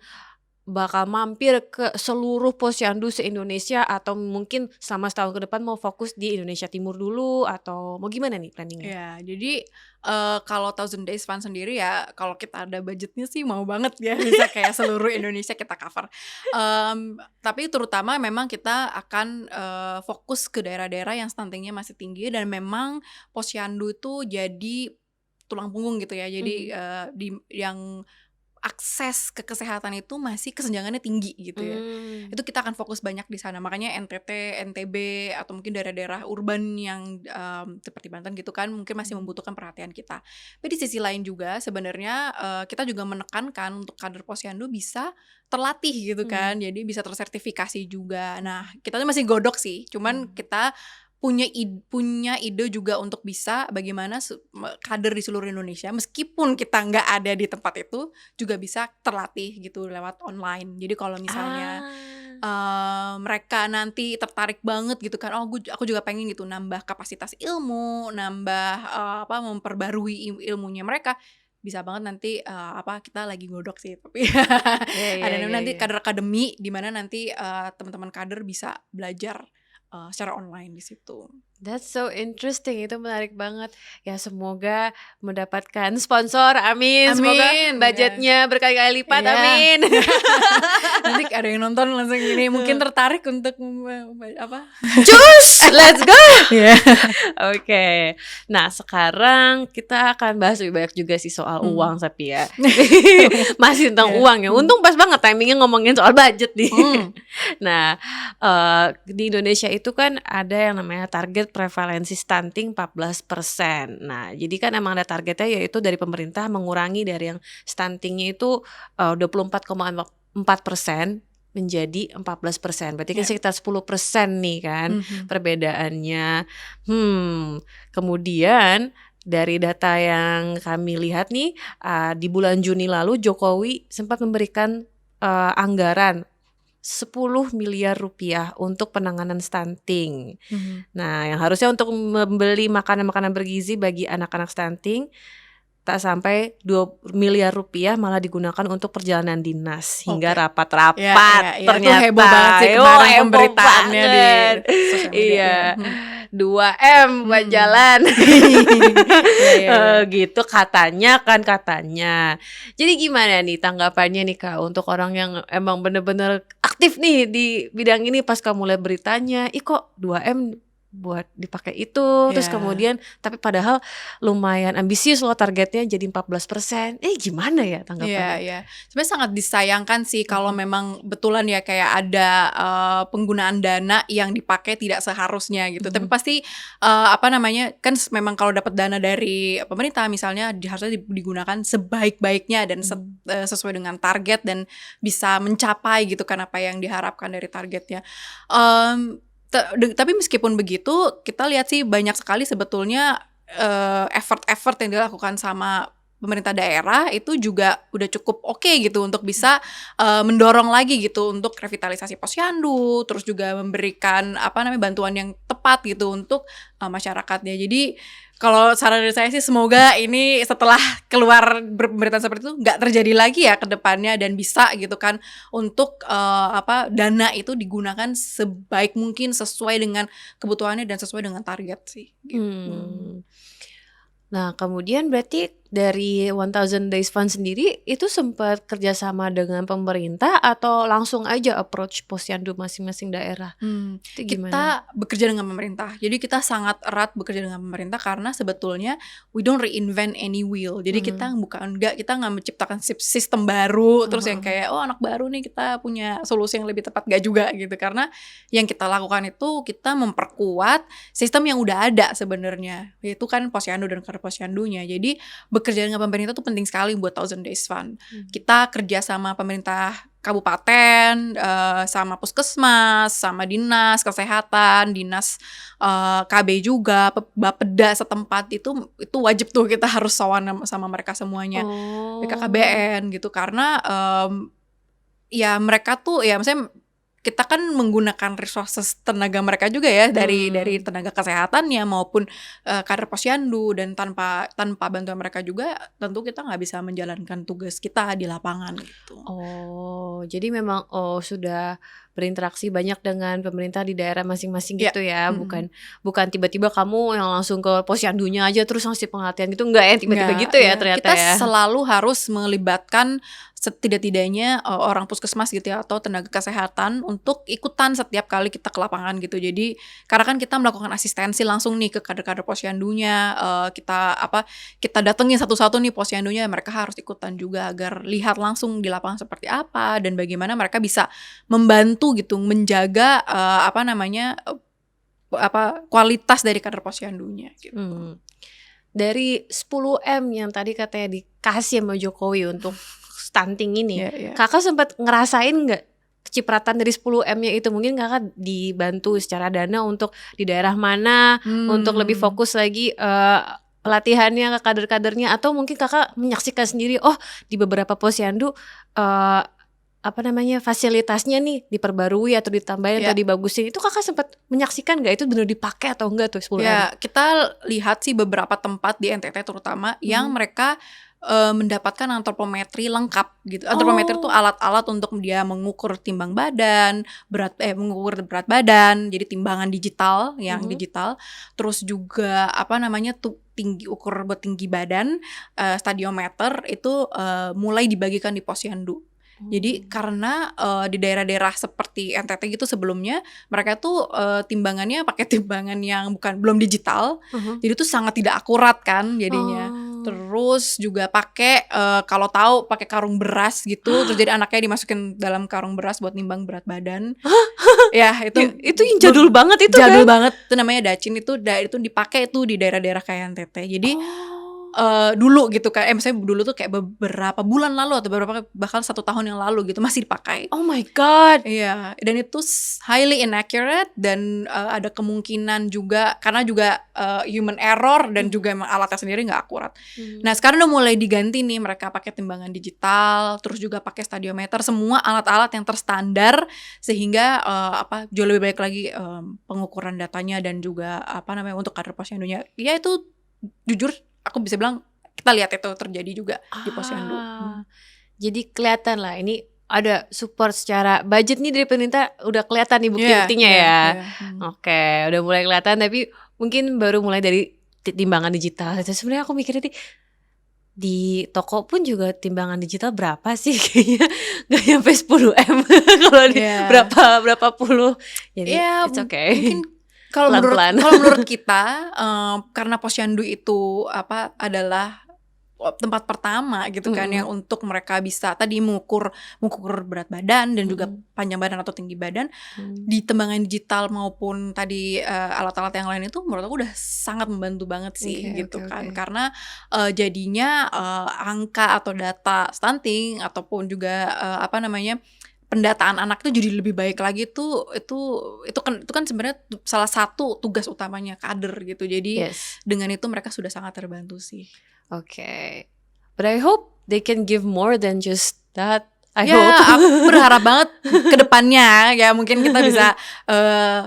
bakal mampir ke seluruh posyandu se-Indonesia, atau mungkin selama setahun ke depan mau fokus di Indonesia Timur dulu, atau mau gimana nih planningnya? Ya, jadi kalau Thousand Days Fun sendiri ya, kalau kita ada budgetnya sih mau banget ya bisa kayak seluruh Indonesia kita cover. Tapi terutama memang kita akan fokus ke daerah-daerah yang stuntingnya masih tinggi dan memang posyandu itu jadi tulang punggung gitu ya. Jadi di yang akses ke kesehatan itu masih kesenjangannya tinggi gitu ya. Itu kita akan fokus banyak di sana. Makanya NTT, NTB atau mungkin daerah-daerah urban yang seperti Banten gitu kan mungkin masih membutuhkan perhatian kita. Tapi di sisi lain juga sebenarnya kita juga menekankan untuk kader posyandu bisa terlatih gitu kan. Jadi bisa tersertifikasi juga. Nah, kita tuh masih godok sih. Cuman kita punya ide juga untuk bisa bagaimana kader di seluruh Indonesia meskipun kita nggak ada di tempat itu juga bisa terlatih gitu lewat online. Jadi kalau misalnya mereka nanti tertarik banget gitu kan, aku juga pengen gitu nambah kapasitas ilmu, nambah memperbarui ilmunya mereka, bisa banget nanti kita lagi godok sih, tapi ada nanti kader akademi di mana nanti teman-teman kader bisa belajar secara online di situ. That's so interesting, itu menarik banget. Ya semoga mendapatkan sponsor, amin. Semoga budgetnya berkali-kali lipat, amin. Nanti ada yang nonton langsung gini, mungkin tertarik untuk Cus, let's go. Oke. Nah sekarang kita akan bahas lebih banyak juga sih soal uang, tapi ya masih tentang uang ya. Untung pas banget timingnya ngomongin soal budget nih. Nah di Indonesia itu kan ada yang namanya target prevalensi stunting 14%. Nah, jadi kan emang ada targetnya, yaitu dari pemerintah mengurangi dari yang stuntingnya itu 24,4% menjadi 14%. Berarti kan sekitar 10% nih kan perbedaannya. Kemudian dari data yang kami lihat nih, di bulan Juni lalu Jokowi sempat memberikan anggaran 10 miliar rupiah untuk penanganan stunting. Nah, yang harusnya untuk membeli makanan-makanan bergizi bagi anak-anak stunting, tak sampai 2 miliar rupiah malah digunakan untuk perjalanan dinas hingga rapat-rapat. Ternyata itu heboh banget sih kemarin pemberitaannya di sosial media. 2M buat jalan. Gitu katanya. Jadi gimana nih tanggapannya nih Kak, untuk orang yang emang bener-bener aktif nih di bidang ini, pas kamu lihat beritanya, kok 2M buat dipakai itu, terus kemudian tapi padahal lumayan ambisius loh targetnya jadi 14%. Gimana ya tanggapannya? Iya. Sebenarnya sangat disayangkan sih kalau memang betulan ya kayak ada penggunaan dana yang dipakai tidak seharusnya gitu. Tapi pasti kan memang kalau dapat dana dari pemerintah misalnya harusnya digunakan sebaik-baiknya dan sesuai dengan target dan bisa mencapai gitu kan apa yang diharapkan dari targetnya. Tapi meskipun begitu kita lihat sih banyak sekali sebetulnya effort yang dilakukan sama pemerintah daerah itu juga udah cukup oke gitu untuk bisa mendorong lagi gitu untuk revitalisasi posyandu, terus juga memberikan bantuan yang tepat gitu untuk masyarakatnya. Jadi Kalau saran dari saya sih semoga ini setelah keluar pemberitaan seperti itu nggak terjadi lagi ya ke depannya, dan bisa gitu kan untuk dana itu digunakan sebaik mungkin sesuai dengan kebutuhannya dan sesuai dengan target sih gitu. Nah, kemudian berarti dari 1000 Days Fund sendiri itu sempat kerjasama dengan pemerintah atau langsung aja approach posyandu masing-masing daerah? Itu gimana? Kita bekerja dengan pemerintah. Jadi kita sangat erat bekerja dengan pemerintah karena sebetulnya we don't reinvent any wheel. Jadi kita kita nggak menciptakan sistem baru terus yang kayak anak baru nih kita punya solusi yang lebih tepat, nggak juga gitu. Karena yang kita lakukan itu kita memperkuat sistem yang udah ada sebenarnya, yaitu kan posyandu dan kader posyandunya. Jadi bekerja dengan pemerintah itu penting sekali buat 1000 Days Fund. Kita kerja sama pemerintah kabupaten, sama puskesmas, sama dinas kesehatan, dinas KB juga, Bapeda setempat, itu wajib tuh kita harus sowan sama mereka semuanya, BKKBN gitu, karena ya mereka tuh ya maksudnya kita kan menggunakan resources tenaga mereka juga ya, dari tenaga kesehatannya maupun kader posyandu, dan tanpa bantuan mereka juga tentu kita nggak bisa menjalankan tugas kita di lapangan gitu. Jadi memang sudah berinteraksi banyak dengan pemerintah di daerah masing-masing gitu ya, bukan tiba-tiba kamu yang langsung ke posyandunya aja terus ngasih pengertian gitu, enggak ya tiba-tiba gitu ya ternyata kita ya. selalu harus melibatkan setidak-tidaknya orang puskesmas gitu ya, atau tenaga kesehatan untuk ikutan setiap kali kita ke lapangan gitu. Jadi karena kan kita melakukan asistensi langsung nih ke kader-kader posyandunya, kita datengin satu-satu nih posyandunya, mereka harus ikutan juga agar lihat langsung di lapangan seperti apa dan bagaimana mereka bisa membantu gitu menjaga kualitas dari kader posyandunya gitu. Dari 10M yang tadi katanya dikasih sama Jokowi untuk stunting ini, kakak sempat ngerasain nggak kecipratan dari 10M-nya itu? Mungkin kakak dibantu secara dana untuk di daerah mana, untuk lebih fokus lagi pelatihannya ke kader-kadernya, atau mungkin kakak menyaksikan sendiri, di beberapa posyandu fasilitasnya nih diperbarui atau ditambahin atau dibagusin. Itu kakak sempat menyaksikan nggak itu benar dipakai atau enggak tuh 10M? Ya, kita lihat sih beberapa tempat di NTT terutama yang mereka mendapatkan antropometri lengkap gitu. Antropometri itu alat-alat untuk dia mengukur timbang badan, mengukur berat badan, jadi timbangan digital yang digital. Terus juga ukur buat tinggi badan, stadiometer itu mulai dibagikan di posyandu. Jadi karena di daerah-daerah seperti NTT gitu sebelumnya mereka tuh timbangannya pakai timbangan yang belum digital, jadi tuh sangat tidak akurat kan jadinya. Terus juga pakai kalau tahu pakai karung beras gitu, terus jadi anaknya dimasukin dalam karung beras buat nimbang berat badan. Ya itu yang jadul banget itu jadul kan? banget, itu namanya dacin, itu dipakai itu di daerah-daerah kayak NTT. Jadi dulu gitu kan, misalnya dulu tuh kayak beberapa bulan lalu atau bahkan 1 tahun yang lalu gitu masih dipakai. Oh my god. Iya, dan itu highly inaccurate dan ada kemungkinan juga karena juga human error dan juga emang alatnya sendiri nggak akurat. Nah sekarang udah mulai diganti nih, mereka pakai timbangan digital, terus juga pakai stadiometer, semua alat-alat yang terstandar sehingga jauh lebih baik lagi pengukuran datanya dan juga untuk kader posyandunya. Ya itu jujur aku bisa bilang kita lihat itu terjadi juga di posyandu. Jadi kelihatan lah ini ada support secara budget nih dari pemerintah, udah kelihatan nih bukti-buktinya ya. Oke, udah mulai kelihatan, tapi mungkin baru mulai dari timbangan digital. Sebenarnya aku mikirnya di toko pun juga timbangan digital berapa sih, kayaknya nggak nyampe 10M kalau di berapa puluh. Jadi it's okay. Mungkin kalau menurut kita karena posyandu itu adalah tempat pertama gitu kan yang untuk mereka bisa tadi mengukur berat badan dan juga panjang badan atau tinggi badan di timbangan digital maupun tadi alat-alat yang lain, itu menurut aku udah sangat membantu banget sih kan. Karena jadinya angka atau data stunting ataupun juga pendataan anak itu jadi lebih baik lagi. Itu kan sebenarnya salah satu tugas utamanya kader gitu. Jadi dengan itu mereka sudah sangat terbantu sih. Okay. But I hope they can give more than just that. I hope. Aku berharap banget ke depannya ya mungkin kita bisa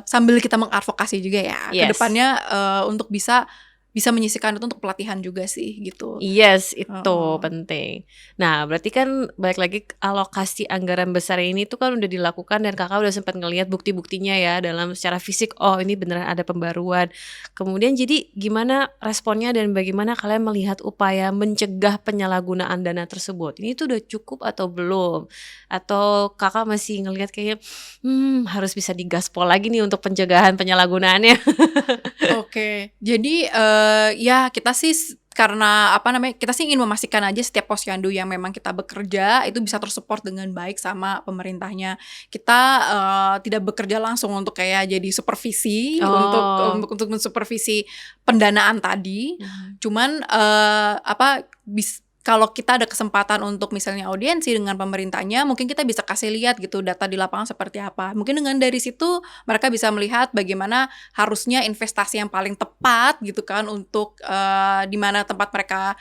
sambil kita mengadvokasi juga ya ke depannya untuk bisa bisa menyisihkan itu untuk pelatihan juga sih gitu. Yes, itu Heeh. penting. Nah, berarti kan balik lagi alokasi anggaran besar ini tuh kan udah dilakukan dan kakak udah sempat ngelihat bukti-buktinya ya dalam secara fisik. Oh, ini beneran ada pembaruan. Kemudian jadi gimana responnya dan bagaimana kalian melihat upaya mencegah penyalahgunaan dana tersebut? Ini tuh udah cukup atau belum? Atau kakak masih ngelihat kayaknya harus bisa digaspol lagi nih untuk pencegahan penyalahgunaannya? Oke, jadi ya kita sih karena apa namanya, kita sih ingin memastikan aja setiap posyandu yang memang kita bekerja itu bisa tersupport dengan baik sama pemerintahnya. Kita tidak bekerja langsung untuk kayak jadi supervisi Oh. untuk mensupervisi pendanaan tadi. Cuman kalau kita ada kesempatan untuk misalnya audiensi dengan pemerintahnya, mungkin kita bisa kasih lihat gitu data di lapangan seperti apa. Mungkin dengan dari situ mereka bisa melihat bagaimana harusnya investasi yang paling tepat gitu kan untuk di mana tempat mereka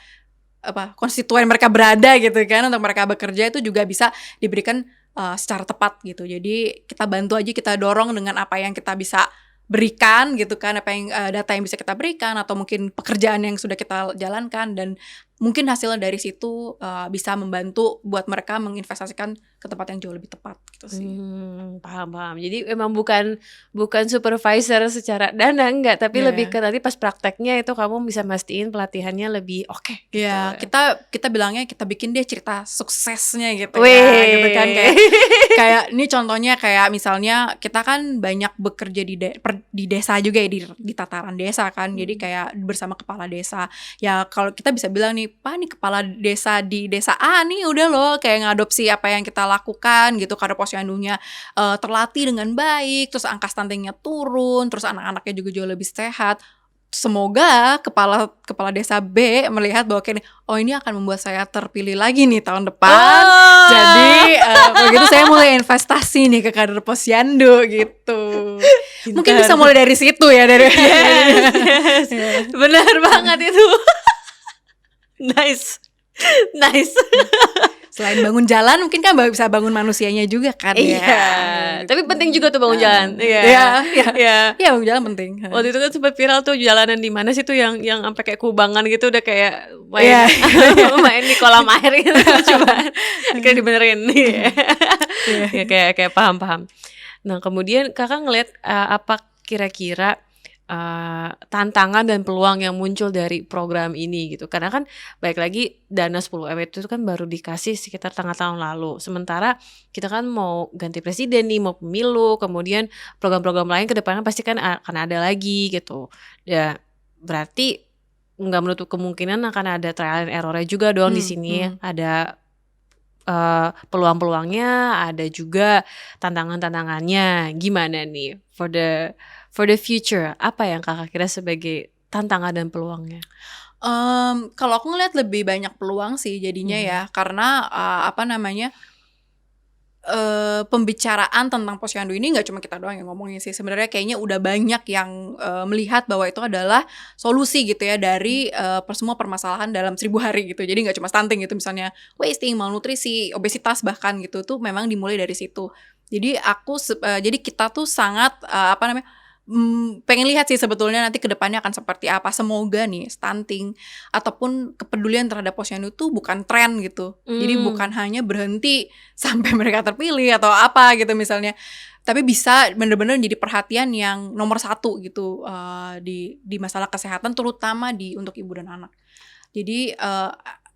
konstituen mereka berada gitu kan, untuk mereka bekerja itu juga bisa diberikan secara tepat gitu. Jadi kita bantu aja, kita dorong dengan apa yang kita bisa berikan gitu kan, apa yang data yang bisa kita berikan atau mungkin pekerjaan yang sudah kita jalankan, dan mungkin hasilnya dari situ bisa membantu buat mereka menginvestasikan ke tempat yang jauh lebih tepat gitu sih. Paham. Jadi emang bukan supervisor secara dana enggak, tapi lebih ke nanti pas prakteknya itu kamu bisa mastiin pelatihannya lebih oke gitu. Ya, kita bilangnya kita bikin deh cerita suksesnya gitu Wih. ya, gitu kan, kayak ini contohnya kayak misalnya kita kan banyak bekerja di desa juga ya, di tataran desa kan. Jadi kayak bersama kepala desa. Ya kalau kita bisa bilang nih, Pak nih kepala desa di desa A nih udah loh kayak ngadopsi apa yang kita lakukan gitu, karena posyandunya terlatih dengan baik, terus angka stuntingnya turun, terus anak-anaknya juga jauh lebih sehat. Semoga kepala desa B melihat bahwa ini akan membuat saya terpilih lagi nih tahun depan. Jadi kalau gitu saya mulai investasi nih ke kader posyandu gitu. Mungkin bisa mulai dari situ ya, dari Yes. Benar banget itu. Nice. Selain bangun jalan, mungkin kan bisa bangun manusianya juga kan ya. Iya. Tapi penting juga tuh bangun jalan. Iya, bangun jalan penting. Waktu itu kan sempat viral tuh jalanan di mana sih tuh yang sampai kayak kubangan gitu, udah kayak main di kolam air gitu. Coba kayak dibenerin nih. Ya kayak paham. Nah, kemudian kakak ngeliat apa kira-kira tantangan dan peluang yang muncul dari program ini gitu. Karena kan baik lagi dana 10M itu kan baru dikasih sekitar tengah tahun lalu. Sementara kita kan mau ganti presiden nih, mau pemilu, kemudian program-program lain ke depannya pasti kan akan ada lagi gitu. Ya berarti nggak menutup kemungkinan akan ada trial and error-nya juga dong di sini. Ada peluang-peluangnya, ada juga tantangan-tantangannya. Gimana nih for the future, apa yang kakak kira sebagai tantangan dan peluangnya? Kalau aku ngeliat lebih banyak peluang sih jadinya ya, karena pembicaraan tentang posyandu ini nggak cuma kita doang yang ngomongin sih. Sebenarnya kayaknya udah banyak yang melihat bahwa itu adalah solusi gitu ya dari semua permasalahan dalam 1000 hari gitu. Jadi nggak cuma stunting gitu, misalnya wasting, malnutrisi, obesitas bahkan gitu tuh memang dimulai dari situ. Jadi jadi kita tuh sangat pengen lihat sih sebetulnya nanti kedepannya akan seperti apa. Semoga nih stunting ataupun kepedulian terhadap posyandu itu bukan tren gitu. Jadi bukan hanya berhenti sampai mereka terpilih atau apa gitu misalnya, tapi bisa benar-benar jadi perhatian yang nomor 1 gitu di masalah kesehatan, terutama untuk ibu dan anak. Jadi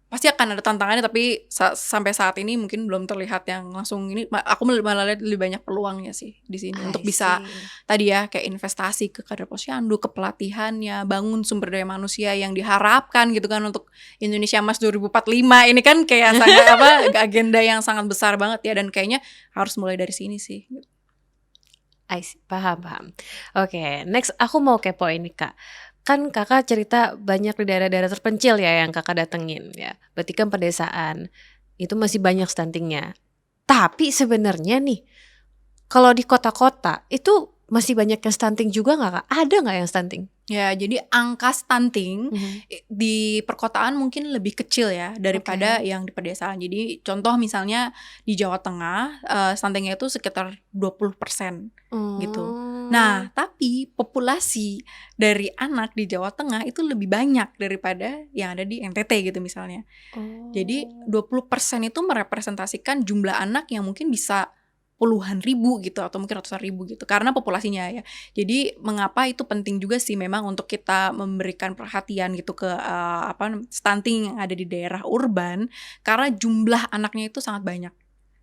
pasti akan ada tantangannya, tapi sampai saat ini mungkin belum terlihat yang langsung ini. Aku malah lihat lebih banyak peluangnya sih di sini untuk bisa tadi ya kayak investasi ke kader posyandu, ke pelatihannya, bangun sumber daya manusia yang diharapkan gitu kan untuk Indonesia Emas 2045 ini kan kayak sangat agenda yang sangat besar banget ya, dan kayaknya harus mulai dari sini sih. I see, paham. Oke, next aku mau kepoin nih Kak. Kan kakak cerita banyak di daerah-daerah terpencil ya yang kakak datengin ya. Berarti kan pedesaan itu masih banyak stuntingnya. Tapi sebenarnya nih, kalau di kota-kota itu masih banyak yang stunting juga nggak Kak? Ada nggak yang stunting? Ya, jadi angka stunting di perkotaan mungkin lebih kecil ya daripada yang di pedesaan. Jadi contoh misalnya di Jawa Tengah stuntingnya itu sekitar 20% gitu. Nah, tapi populasi dari anak di Jawa Tengah itu lebih banyak daripada yang ada di NTT gitu misalnya. Jadi 20% itu merepresentasikan jumlah anak yang mungkin bisa puluhan ribu gitu atau mungkin ratusan ribu gitu karena populasinya ya. Jadi mengapa itu penting juga sih memang untuk kita memberikan perhatian gitu ke stunting yang ada di daerah urban karena jumlah anaknya itu sangat banyak.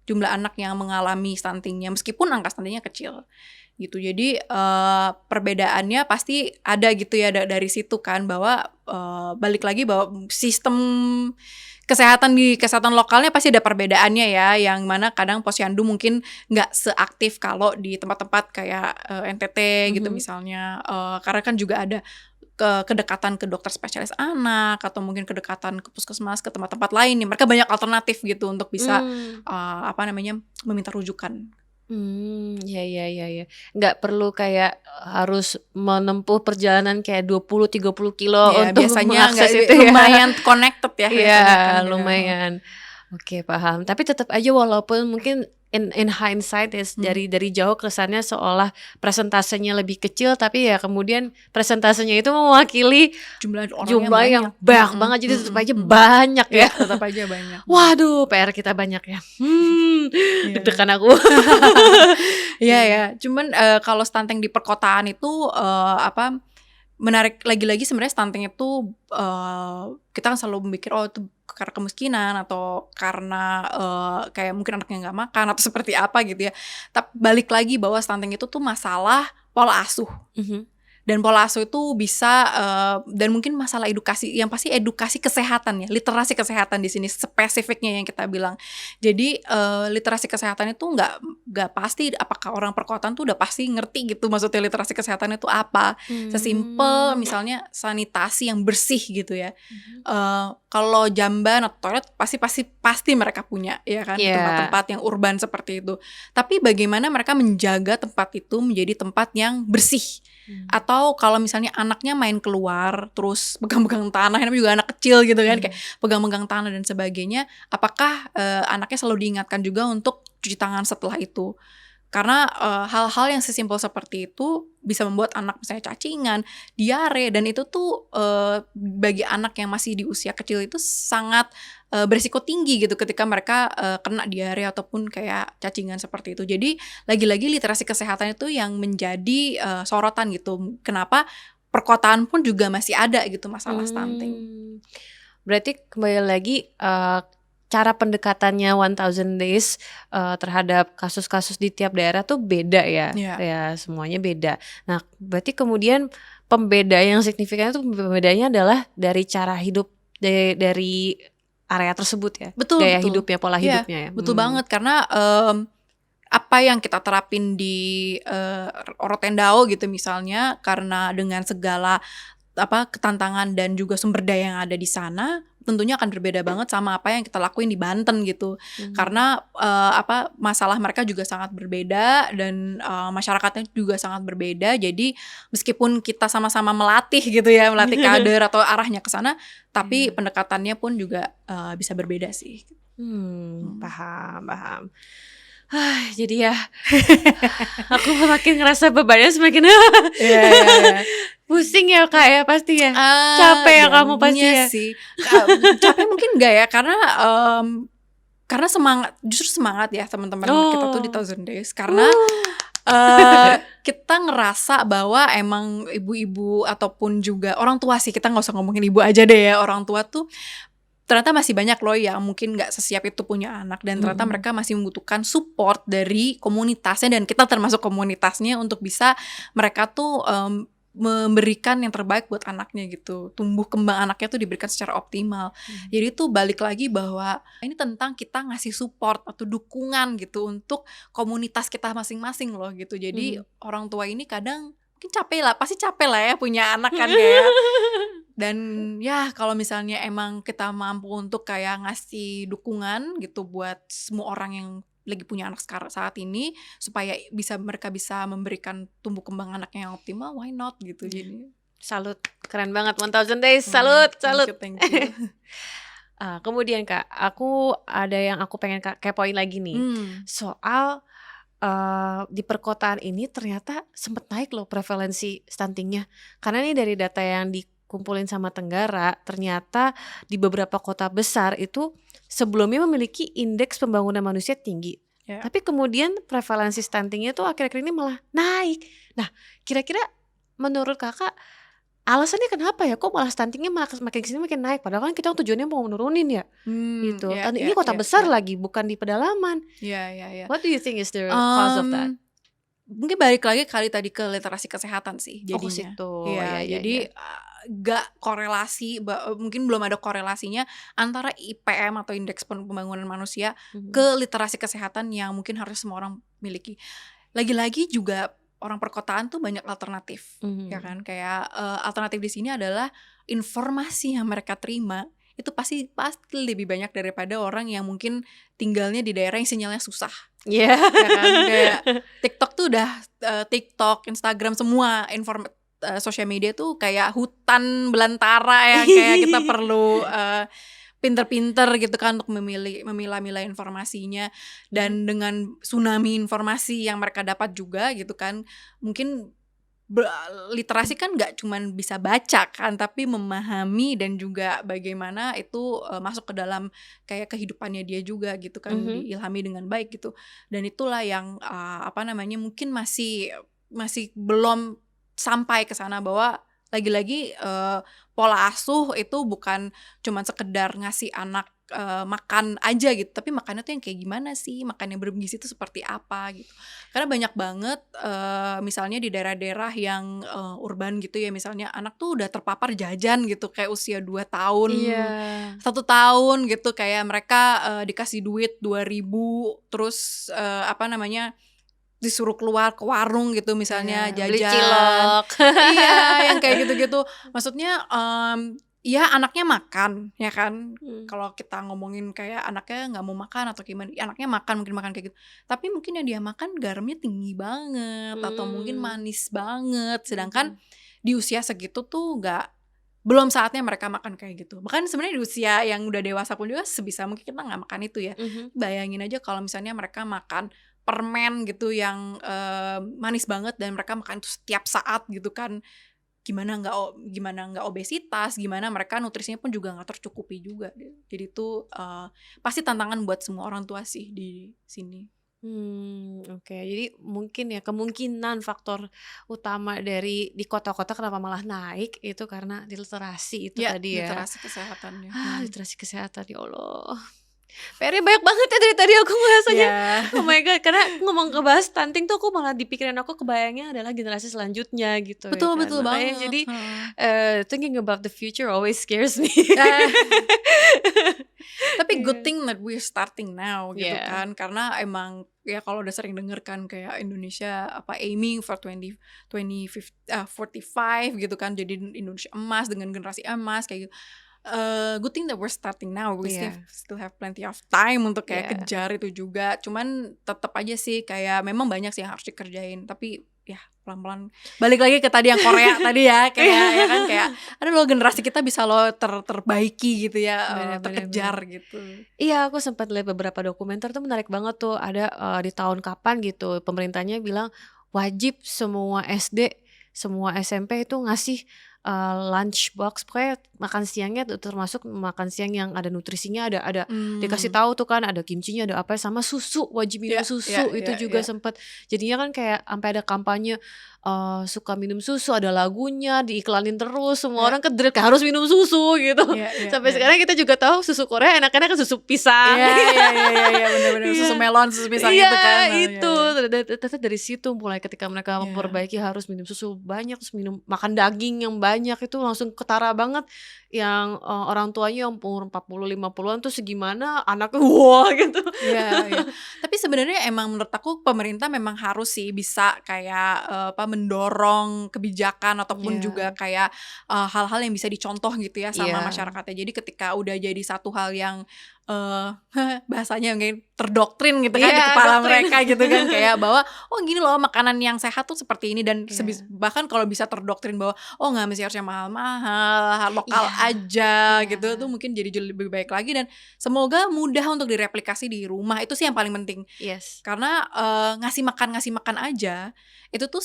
Jumlah anak yang mengalami stuntingnya meskipun angka stuntingnya kecil gitu. Jadi perbedaannya pasti ada gitu ya dari situ kan bahwa balik lagi bahwa sistem kesehatan di kesehatan lokalnya pasti ada perbedaannya ya, yang mana kadang posyandu mungkin nggak seaktif kalau di tempat-tempat kayak NTT gitu misalnya, karena kan juga ada kedekatan ke dokter spesialis anak atau mungkin kedekatan ke puskesmas, ke tempat-tempat lain nih, mereka banyak alternatif gitu untuk bisa meminta rujukan. Ya. Nggak perlu kayak harus menempuh perjalanan kayak 20-30 kilo Ya, untuk biasanya mengakses itu ya. lumayan connected ya. Iya, kan, lumayan. Oke, paham. Tapi tetap aja walaupun mungkin in hindsight dari jauh kesannya seolah presentasenya lebih kecil, tapi ya kemudian presentasenya itu mewakili jumlah orang jumlah yang banyak banget, jadi tetap aja banyak ya. Tetap aja banyak. Waduh, PR kita banyak ya. Deg-degan aku. Iya ya. Cuman kalau stunting di perkotaan itu menarik lagi-lagi sebenarnya stunting itu kita kan selalu memikir itu karena kemiskinan atau karena kayak mungkin anaknya nggak makan atau seperti apa gitu ya. Tapi balik lagi bahwa stunting itu tuh masalah pola asuh. Dan pola asuh itu bisa dan mungkin masalah edukasi, yang pasti edukasi kesehatan ya, literasi kesehatan di sini spesifiknya yang kita bilang. Jadi literasi kesehatan itu nggak pasti apakah orang perkotaan tuh udah pasti ngerti gitu maksudnya literasi kesehatan itu apa. Sesimpel misalnya sanitasi yang bersih gitu ya. Kalau jamban atau toilet pasti mereka punya ya kan, di tempat-tempat yang urban seperti itu. Tapi bagaimana mereka menjaga tempat itu menjadi tempat yang bersih. Atau kalau misalnya anaknya main keluar terus pegang-pegang tanah, ini juga anak kecil gitu kan, kayak pegang-pegang tanah dan sebagainya, apakah anaknya selalu diingatkan juga untuk cuci tangan setelah itu? Karena hal-hal yang sesimpel seperti itu bisa membuat anak misalnya cacingan, diare, dan itu tuh bagi anak yang masih di usia kecil itu sangat berisiko tinggi gitu ketika mereka kena diare ataupun kayak cacingan seperti itu. Jadi lagi-lagi literasi kesehatan itu yang menjadi sorotan gitu. Kenapa perkotaan pun juga masih ada gitu masalah stunting. Berarti kembali lagi cara pendekatannya 1000 Days terhadap kasus-kasus di tiap daerah tuh beda ya. Ya, semuanya beda. Nah, berarti kemudian pembeda yang signifikan itu pembedanya adalah dari cara hidup dari area tersebut ya. Betul, gaya hidupnya, pola hidupnya ya. Betul banget, karena apa yang kita terapin di Rotendao gitu misalnya, karena dengan segala ketantangan dan juga sumber daya yang ada di sana tentunya akan berbeda banget sama apa yang kita lakuin di Banten gitu. Karena masalah mereka juga sangat berbeda dan masyarakatnya juga sangat berbeda. Jadi meskipun kita sama-sama melatih gitu ya, melatih kader atau arahnya ke sana, tapi pendekatannya pun juga bisa berbeda sih. Paham. Jadi ya aku makin ngerasa bebannya semakin pusing ya Kak ya, pasti ya. Capek ya kamu pasti ya. Sih. Capek mungkin enggak ya, karena justru semangat ya teman-teman kita tuh di 1000 Days, karena kita ngerasa bahwa emang ibu-ibu ataupun juga orang tua sih, kita nggak usah ngomongin ibu aja deh ya, orang tua tuh ternyata masih banyak loh yang mungkin gak sesiap itu punya anak, dan ternyata mereka masih membutuhkan support dari komunitasnya, dan kita termasuk komunitasnya untuk bisa mereka tuh memberikan yang terbaik buat anaknya gitu. Tumbuh kembang anaknya tuh diberikan secara optimal. Jadi tuh balik lagi bahwa ini tentang kita ngasih support atau dukungan gitu untuk komunitas kita masing-masing loh gitu. Jadi orang tua ini kadang mungkin pasti capek lah ya punya anak kan ya. Dan ya kalau misalnya emang kita mampu untuk kayak ngasih dukungan gitu buat semua orang yang lagi punya anak saat ini, supaya mereka bisa memberikan tumbuh kembang anaknya yang optimal, why not gitu. Jadi salut, keren banget 1000 Days, salut. Thank you. Kemudian Kak, ada yang aku pengen kepoin lagi nih, soal di perkotaan ini ternyata sempat naik loh prevalensi stuntingnya. Karena nih dari data yang dikumpulin sama Tenggara, ternyata di beberapa kota besar itu sebelumnya memiliki indeks pembangunan manusia tinggi. Ya. Tapi kemudian prevalensi stuntingnya tuh akhir-akhir ini malah naik. Nah, kira-kira menurut kakak alasannya kenapa ya? Kok malah stuntingnya makin kesini makin naik? Padahal kan kita tujuannya mau nurunin ya, gitu. Ya, Dan ini kota besar lagi, bukan di pedalaman. Ya. What do you think is the cause of that? Mungkin balik lagi kali tadi ke literasi kesehatan sih Oh, ke jadinya. situ. Ya, jadi gak korelasi, mungkin belum ada korelasinya antara IPM atau indeks pembangunan manusia ke literasi kesehatan yang mungkin harus semua orang miliki. Lagi-lagi juga orang perkotaan tuh banyak alternatif, ya kan? Kayak alternatif di sini adalah informasi yang mereka terima itu pasti lebih banyak daripada orang yang mungkin tinggalnya di daerah yang sinyalnya susah. Iya. Ya kan? Kayak TikTok tuh udah TikTok, Instagram, semua sosial media tuh kayak hutan belantara yang kayak kita perlu pinter-pinter gitu kan untuk memilah-milah informasinya. Dan dengan tsunami informasi yang mereka dapat juga gitu kan, mungkin literasi kan gak cuman bisa baca kan, tapi memahami dan juga bagaimana itu masuk ke dalam kayak kehidupannya dia juga gitu kan, diilhami dengan baik gitu. Dan itulah yang mungkin masih belum sampai ke sana, bahwa lagi-lagi pola asuh itu bukan cuman sekedar ngasih anak makan aja gitu, tapi makannya tuh yang kayak gimana sih, makan yang bergizi itu seperti apa gitu. Karena banyak banget misalnya di daerah-daerah yang urban gitu ya, misalnya anak tuh udah terpapar jajan gitu kayak usia 2 tahun, 1 tahun gitu, kayak mereka dikasih duit 2.000 terus disuruh keluar ke warung gitu misalnya, jajan, beli cilok. Iya, yang kayak gitu-gitu. Maksudnya ya anaknya makan, ya kan. Kalau kita ngomongin kayak anaknya nggak mau makan atau gimana, anaknya mungkin makan kayak gitu. Tapi mungkin yang dia makan garamnya tinggi banget atau mungkin manis banget. Sedangkan di usia segitu tuh belum saatnya mereka makan kayak gitu. Bahkan sebenarnya di usia yang udah dewasa pun juga sebisa mungkin kita nggak makan itu ya. Bayangin aja kalau misalnya mereka makan permen gitu yang manis banget dan mereka makan itu setiap saat gitu kan, gimana nggak obesitas, gimana mereka nutrisinya pun juga nggak tercukupi juga. Jadi itu pasti tantangan buat semua orang tua sih di sini. Oke. Jadi mungkin ya kemungkinan faktor utama dari di kota-kota kenapa malah naik itu karena literasi itu tadi ya. Literasi kesehatannya. Literasi kesehatan, ya Allah. PR-nya banyak banget ya dari tadi aku ngerasanya. Oh my god, karena ngomong ngebahas stunting tuh aku malah di pikiran aku kebayangnya adalah generasi selanjutnya gitu. Betul ya kan? betul Makanya banget. Jadi thinking about the future always scares me. Tapi good thing that we're starting now gitu Yeah. kan, karena emang ya kalau udah sering denger kan kayak Indonesia aiming for 2045 gitu kan, jadi Indonesia emas dengan generasi emas kayak gitu. Good thing that we're starting now. We still have plenty of time untuk kayak kejar itu juga. Cuman tetap aja sih kayak memang banyak sih yang harus dikerjain. Tapi ya pelan-pelan. Balik lagi ke tadi yang Korea tadi ya, kayak ya kan kayak ada loh generasi kita bisa loh terbaiki gitu ya, terkejar gitu. Iya, aku sempat lihat beberapa dokumenter tuh menarik banget tuh. Ada di tahun kapan gitu pemerintahnya bilang wajib semua SD, semua SMP itu ngasih lunch box, pokoknya makan siangnya termasuk makan siang yang ada nutrisinya, ada dikasih tahu tuh kan, ada kimchinya, ada apa, sama susu, wajib minum susu. Itu juga sempet jadinya kan kayak sampai ada kampanye suka minum susu, ada lagunya, diiklanin terus, semua orang kedrek harus minum susu gitu. Sampai sekarang kita juga tahu susu Korea enak-enak kan susu pisang. Iya benar-benar susu melon, susu pisang gitu kan. Itu ternyata dari situ mulai ketika mereka memperbaiki harus minum susu banyak, terus makan daging yang banyak, itu langsung ketara banget. Yang orang tuanya yang umur 40-50an tuh segimana anaknya wah gitu. Iya. Tapi sebenarnya emang menurut aku pemerintah memang harus sih bisa kayak mendorong kebijakan ataupun juga kayak hal-hal yang bisa dicontoh gitu ya sama masyarakatnya. Jadi ketika udah jadi satu hal yang bahasanya mungkin terdoktrin gitu kan di Iya, kepala doktrin. mereka gitu kan, kayak bahwa oh gini loh makanan yang sehat tuh seperti ini, dan Iya. bahkan kalau bisa terdoktrin bahwa oh nggak mesti harusnya mahal-mahal, lokal Iya, aja iya. gitu, tuh mungkin jadi jauh lebih baik lagi, dan semoga mudah untuk direplikasi di rumah. Itu sih yang paling penting, Yes. karena ngasih makan aja itu tuh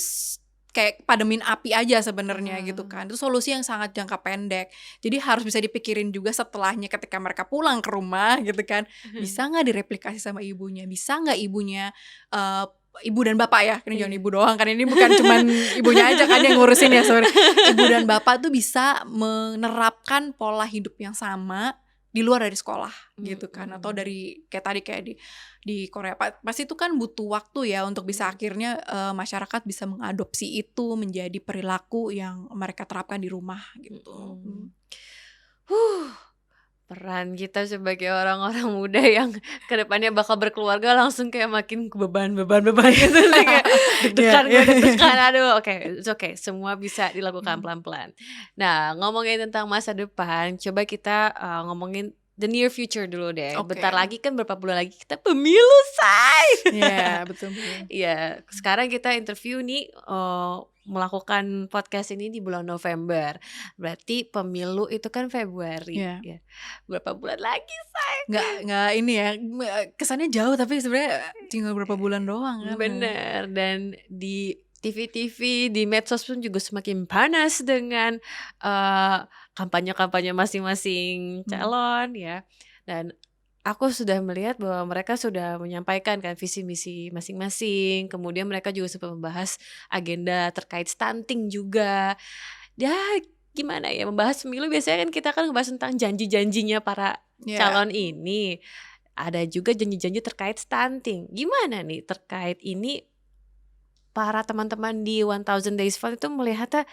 kayak pademin api aja sebenarnya gitu kan. Itu solusi yang sangat jangka pendek. Jadi harus bisa dipikirin juga setelahnya ketika mereka pulang ke rumah gitu kan. Bisa nggak direplikasi sama ibunya? Bisa nggak ibunya ibu dan bapak ya, ini jangan Iya. ibu doang kan, ini bukan cuman ibunya aja kan yang ngurusin ya, sorry. Ibu dan bapak tuh bisa menerapkan pola hidup yang sama di luar dari sekolah gitu kan, atau dari kayak tadi kayak di Korea pasti itu kan butuh waktu ya untuk bisa akhirnya masyarakat bisa mengadopsi itu menjadi perilaku yang mereka terapkan di rumah gitu. Peran kita sebagai orang-orang muda yang kedepannya bakal berkeluarga langsung kayak makin beban gitu nih, kayak deg-degan, aduh. It's okay, semua bisa dilakukan pelan-pelan. Nah, ngomongin tentang masa depan, coba kita ngomongin the near future dulu deh. Bentar lagi kan, berapa bulan lagi kita pemilu, say. Iya, betul. Iya, sekarang kita interview nih melakukan podcast ini di bulan November. Berarti pemilu itu kan Februari. Iya. Ya. Berapa bulan lagi, say? Nggak ini ya, kesannya jauh tapi sebenarnya tinggal berapa bulan doang kan. Bener, dan di TV-TV, di medsos pun juga semakin panas dengan kampanye-kampanye masing-masing calon ya. Dan aku sudah melihat bahwa mereka sudah menyampaikan kan visi misi masing-masing. Kemudian mereka juga sempat membahas agenda terkait stunting juga. Ya gimana ya, membahas pemilu biasanya kan kita kan ngebahas tentang janji-janjinya para calon ini. Ada juga janji-janji terkait stunting. Gimana nih terkait ini, para teman-teman di 1000 Days Vote itu melihatnya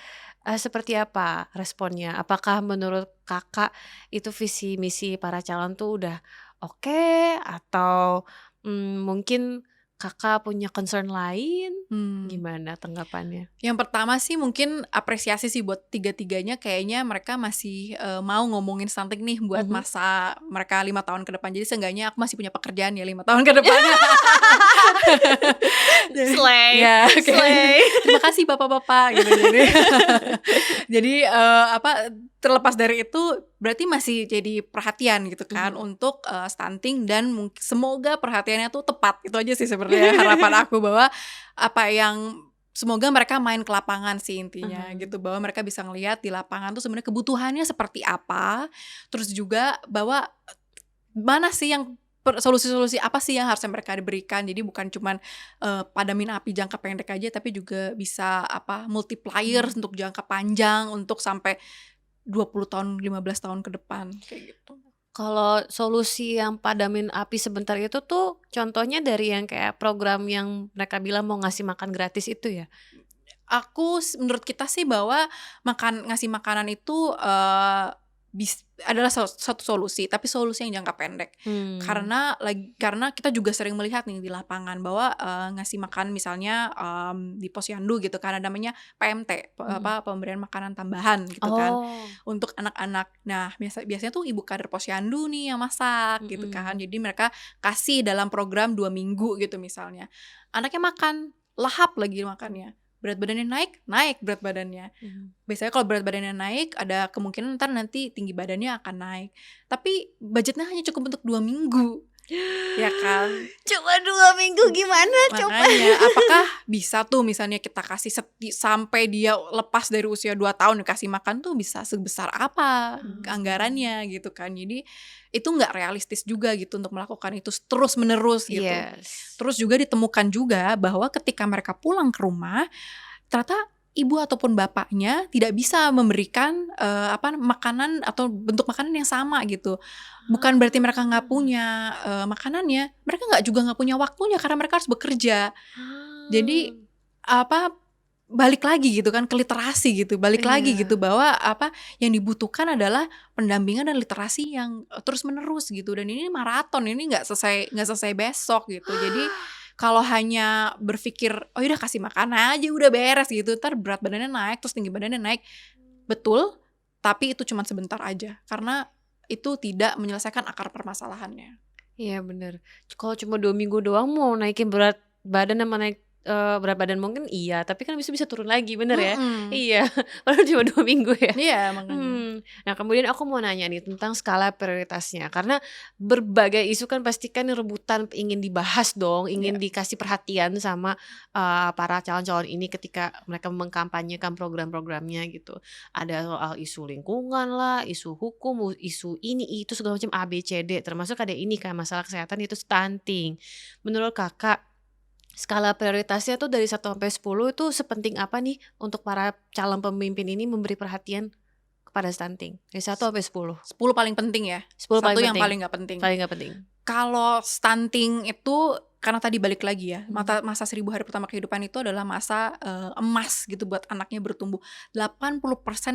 seperti apa responnya? Apakah menurut kakak itu visi misi para calon tuh udah oke, atau mungkin kakak punya concern lain? Gimana tanggapannya? Yang pertama sih mungkin apresiasi sih buat tiga-tiganya, kayaknya mereka masih mau ngomongin stunting nih buat masa mereka 5 tahun ke depan. Jadi seenggaknya aku masih punya pekerjaan ya 5 tahun ke depan. Slay, Ya, slay. terima kasih bapak-bapak gitu. Jadi terlepas dari itu berarti masih jadi perhatian gitu kan untuk stunting, dan semoga perhatiannya tuh tepat. Itu aja sih sebenarnya harapan aku, bahwa apa yang semoga mereka main ke lapangan sih intinya gitu, bahwa mereka bisa ngelihat di lapangan tuh sebenarnya kebutuhannya seperti apa, terus juga bahwa mana sih yang solusi-solusi apa sih yang harusnya mereka diberikan. Jadi bukan cuman padamin api jangka pendek aja, tapi juga bisa multiplier untuk jangka panjang, untuk sampai 20 tahun, 15 tahun ke depan kayak gitu. Kalau solusi yang padamin api sebentar itu tuh contohnya dari yang kayak program yang mereka bilang mau ngasih makan gratis itu ya? Menurut kita sih bahwa ngasih makanan itu adalah satu solusi, tapi solusi yang jangka pendek. Karena kita juga sering melihat nih di lapangan bahwa ngasih makan misalnya di posyandu gitu kan, ada namanya PMT, pemberian makanan tambahan gitu kan untuk anak-anak. Nah, biasanya tuh ibu kader posyandu nih yang masak gitu kan. Jadi mereka kasih dalam program 2 minggu gitu misalnya. Anaknya makan, lahap lagi makannya. Berat badannya naik berat badannya. Biasanya kalau berat badannya naik, ada kemungkinan nanti tinggi badannya akan naik. Tapi budgetnya hanya cukup untuk 2 minggu. Ya kan? Cuma 2 minggu gimana coba? Makanya apakah bisa tuh misalnya kita kasih sampai dia lepas dari usia 2 tahun dikasih makan tuh bisa sebesar apa anggarannya gitu kan. Jadi itu nggak realistis juga gitu untuk melakukan itu terus menerus gitu. Terus juga ditemukan juga bahwa ketika mereka pulang ke rumah, ternyata ibu ataupun bapaknya tidak bisa memberikan makanan atau bentuk makanan yang sama gitu. Bukan berarti mereka nggak punya makanannya, mereka nggak punya waktunya karena mereka harus bekerja. Jadi balik lagi gitu kan ke literasi gitu, lagi gitu, bahwa yang dibutuhkan adalah pendampingan dan literasi yang terus menerus gitu. Dan ini maraton, ini nggak selesai besok gitu. Jadi kalau hanya berpikir oh udah kasih makan aja udah beres gitu, ntar berat badannya naik terus tinggi badannya naik, betul, tapi itu cuma sebentar aja, karena itu tidak menyelesaikan akar permasalahannya. Iya bener. Kalau cuma 2 minggu doang mau naikin berat badan sama naik berat badan mungkin iya, tapi kan bisa turun lagi, bener ya? Iya, padahal cuma 2 minggu ya. Iya makanya. Nah kemudian aku mau nanya nih tentang skala prioritasnya, karena berbagai isu kan pasti kan rebutan ingin dibahas dong, ingin dikasih perhatian sama para calon-calon ini ketika mereka mengkampanyekan program-programnya gitu. Ada soal isu lingkungan lah, isu hukum, isu ini itu segala macam A B C D, termasuk ada ini kan masalah kesehatan itu stunting. Menurut kakak skala prioritasnya tuh dari 1 sampai 10 itu sepenting apa nih untuk para calon pemimpin ini memberi perhatian kepada stunting? Dari 1 sampai 10. 10 paling penting ya. 10 Satu paling yang penting. paling nggak penting. Paling nggak penting. Kalau stunting itu karena tadi balik lagi ya, masa 1000 hari pertama kehidupan itu adalah masa emas gitu buat anaknya bertumbuh. 80%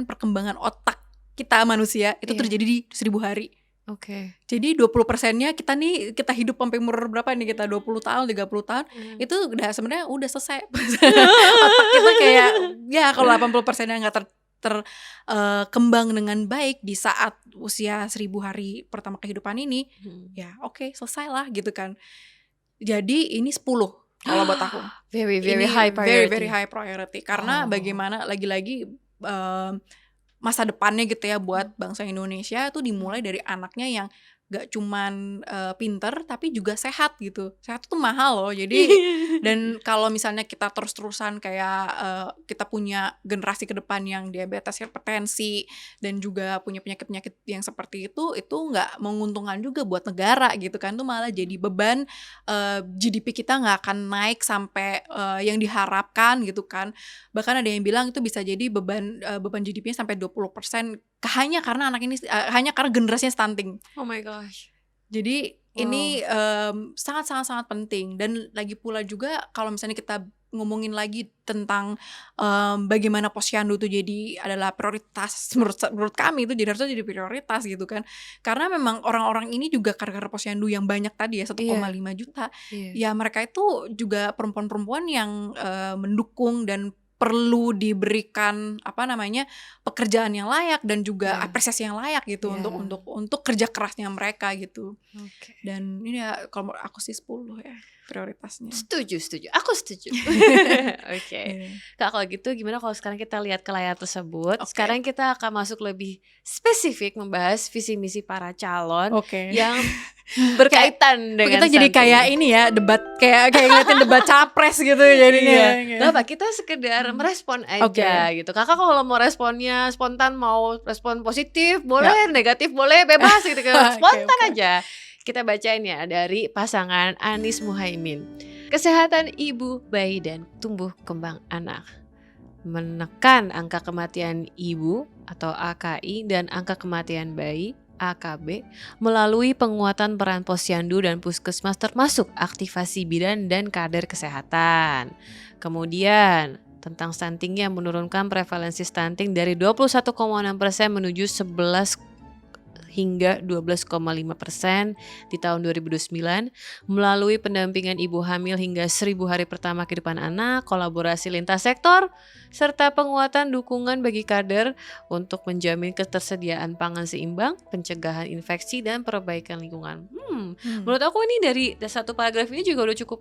perkembangan otak kita manusia itu terjadi di 1000 hari. Oke. Jadi 20%-nya kita hidup sampai umur berapa nih, kita 20 tahun, 30 tahun, itu udah sebenarnya udah selesai. Otak kita kayak ya kalau 80%-nya nggak kembang dengan baik di saat usia 1000 hari pertama kehidupan ini, ya oke, selesai lah gitu kan. Jadi ini 10 kalau buat aku. Very Ini high priority. very high priority karena bagaimana lagi-lagi masa depannya gitu ya buat bangsa Indonesia itu dimulai dari anaknya yang gak cuman pinter tapi juga sehat gitu. Sehat itu mahal loh. Jadi dan kalau misalnya kita terus-terusan kayak kita punya generasi ke depan yang diabetes, hipertensi dan juga punya penyakit-penyakit yang seperti itu gak menguntungkan juga buat negara gitu kan. Itu malah jadi beban, GDP kita gak akan naik sampai yang diharapkan gitu kan. Bahkan ada yang bilang itu bisa jadi beban GDP-nya sampai 20% hanya karena anak ini hanya karena generasinya stunting. Oh my gosh. Jadi ini sangat penting. Dan lagi pula juga kalau misalnya kita ngomongin lagi tentang bagaimana posyandu itu jadi adalah prioritas menurut kami itu jadi harusnya jadi prioritas gitu kan. Karena memang orang-orang ini juga karena posyandu yang banyak tadi ya 1,5 juta. Ya mereka itu juga perempuan-perempuan yang mendukung dan perlu diberikan pekerjaan yang layak dan juga apresiasi yang layak gitu untuk kerja kerasnya mereka gitu. Dan ini ya kalau aku sih 10 ya prioritasnya. Setuju. Aku setuju. Oke. Kak kalau gitu gimana kalau sekarang kita lihat ke layar tersebut. Sekarang kita akan masuk lebih spesifik membahas visi misi para calon yang berkaitan dengan kita jadi kayak ini ya debat kayak ngeliatin debat capres gitu jadinya. Gak apa, kita sekedar merespon aja gitu. Kakak kalau mau responnya spontan, mau respon positif boleh, negatif boleh, bebas gitu kan. Spontan aja. Kita bacain ya dari pasangan Anies Muhaimin. Kesehatan ibu, bayi dan tumbuh kembang anak. Menekan angka kematian ibu atau AKI dan angka kematian bayi AKB melalui penguatan peran posyandu dan puskesmas termasuk aktivasi bidan dan kader kesehatan. Kemudian tentang stunting yang menurunkan prevalensi stunting dari 21,6% menuju 11 hingga 12,5% di tahun 2029 melalui pendampingan ibu hamil hingga 1000 hari pertama kehidupan anak, kolaborasi lintas sektor, serta penguatan dukungan bagi kader untuk menjamin ketersediaan pangan seimbang, pencegahan infeksi, dan perbaikan lingkungan. Menurut aku ini dari satu paragraf ini juga udah cukup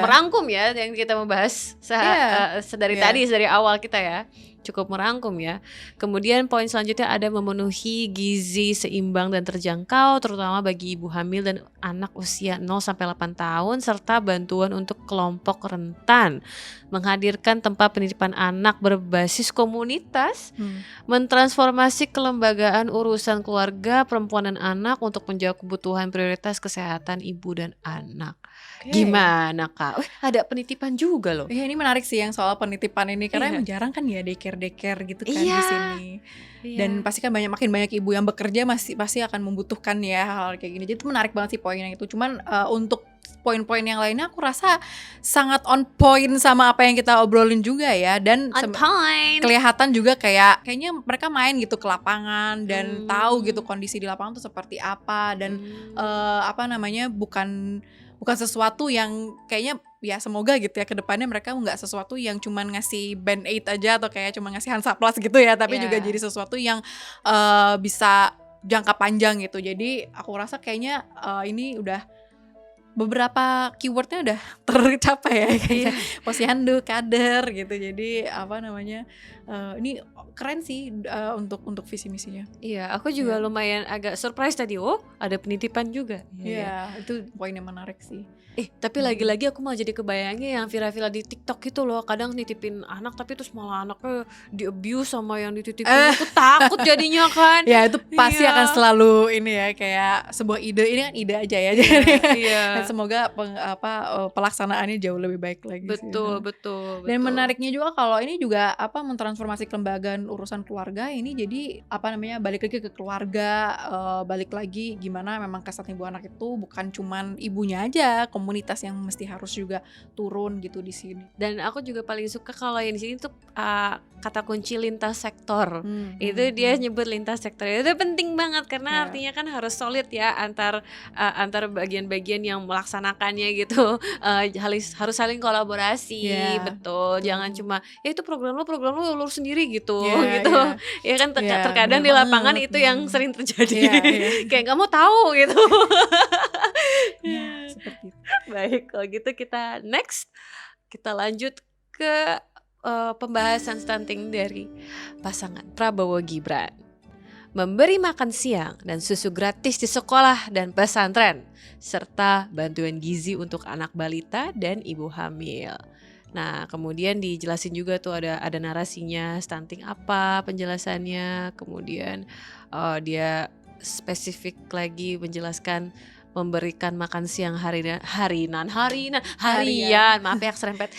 merangkum ya yang kita membahas dari awal kita ya. Cukup merangkum ya. Kemudian poin selanjutnya ada memenuhi gizi seimbang dan terjangkau terutama bagi ibu hamil dan anak usia 0-8 tahun serta bantuan untuk kelompok rentan. Menghadirkan tempat penitipan anak berbasis komunitas, mentransformasi kelembagaan urusan keluarga, perempuan dan anak untuk menjawab kebutuhan prioritas kesehatan ibu dan anak. Gimana Kak? Ada penitipan juga loh. Iya ini menarik sih yang soal penitipan ini karena emang jarang kan ya daycare gitu kan di sini. Dan pasti kan makin banyak ibu yang bekerja pasti akan membutuhkan ya hal kayak gini. Jadi itu menarik banget sih poinnya itu. Cuman untuk poin-poin yang lainnya aku rasa sangat on point sama apa yang kita obrolin juga ya dan kelihatan juga kayaknya mereka main gitu ke lapangan dan tahu gitu kondisi di lapangan tuh seperti apa dan bukan sesuatu yang kayaknya ya semoga gitu ya kedepannya mereka nggak sesuatu yang cuman ngasih band-aid aja atau kayak cuma ngasih Hansaplast gitu ya tapi juga jadi sesuatu yang bisa jangka panjang gitu. Jadi aku rasa kayaknya ini udah beberapa keywordnya udah tercapai ya kayaknya. Posyandu, kader gitu. Jadi ini keren sih untuk visi misinya. Iya, aku juga lumayan agak surprise tadi. Oh, ada penitipan juga. Iya, itu poin yang menarik sih. Tapi lagi-lagi aku malah jadi kebayangnya yang viral-viral di TikTok gitu loh. Kadang nitipin anak tapi terus malah anaknya di abuse sama yang dititipin. Aku takut jadinya kan. Ya itu pasti akan selalu ini ya, kayak sebuah ide. Ini kan ide aja ya. Dan semoga pelaksanaannya jauh lebih baik lagi. Betul. Dan menariknya juga kalau ini juga mentransformasi kelembagaan urusan keluarga ini, jadi balik lagi ke keluarga, balik lagi gimana memang kesehatan ibu anak itu bukan cuman ibunya aja, komunitas yang mesti harus juga turun gitu di sini. Dan aku juga paling suka kalau yang di sini tuh kata kunci lintas sektor. Itu dia nyebut lintas sektor. Itu penting banget karena artinya kan harus solid ya antar bagian-bagian yang melaksanakannya gitu. Harus saling kolaborasi. Betul. Jangan cuma ya itu program lo ulur sendiri gitu. Ya kan terkadang di lapangan itu yang sering terjadi. Kayak nggak mau tahu gitu. Seperti itu. Baik, kalau gitu kita lanjut ke pembahasan stunting dari pasangan Prabowo Gibran. Memberi makan siang dan susu gratis di sekolah dan pesantren, serta bantuan gizi untuk anak balita dan ibu hamil. Nah, kemudian dijelasin juga tuh ada narasinya stunting apa penjelasannya, kemudian dia spesifik lagi menjelaskan memberikan makan siang harian, maaf ya serempet.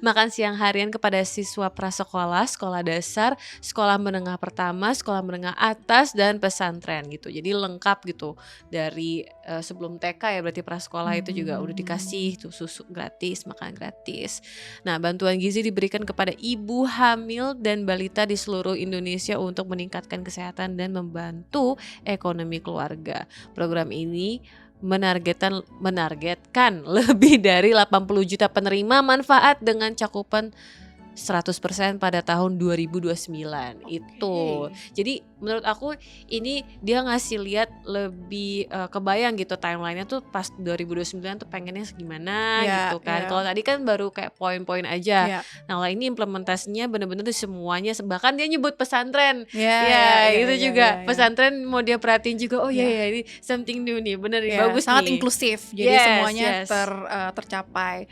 Makan siang harian kepada siswa prasekolah, sekolah dasar, sekolah menengah pertama, sekolah menengah atas, dan pesantren gitu. Jadi lengkap gitu dari sebelum TK ya, berarti prasekolah itu juga udah dikasih tuh susu gratis, makan gratis. Nah, bantuan gizi diberikan kepada ibu hamil dan balita di seluruh Indonesia untuk meningkatkan kesehatan dan membantu ekonomi keluarga. Program ini menargetkan lebih dari 80 juta penerima manfaat dengan cakupan 100% pada tahun 2029 itu. Jadi menurut aku ini dia ngasih lihat lebih kebayang gitu timelinenya tuh pas 2029 tuh pengennya gimana gitu kan. Kalau tadi kan baru kayak poin-poin aja. Nah, kalau ini implementasinya bener-bener tuh semuanya, bahkan dia nyebut pesantren. Pesantren mau dia perhatiin juga. Oh ini something new nih, bener nih, bagus sangat nih. inklusif. Jadi semuanya tercapai.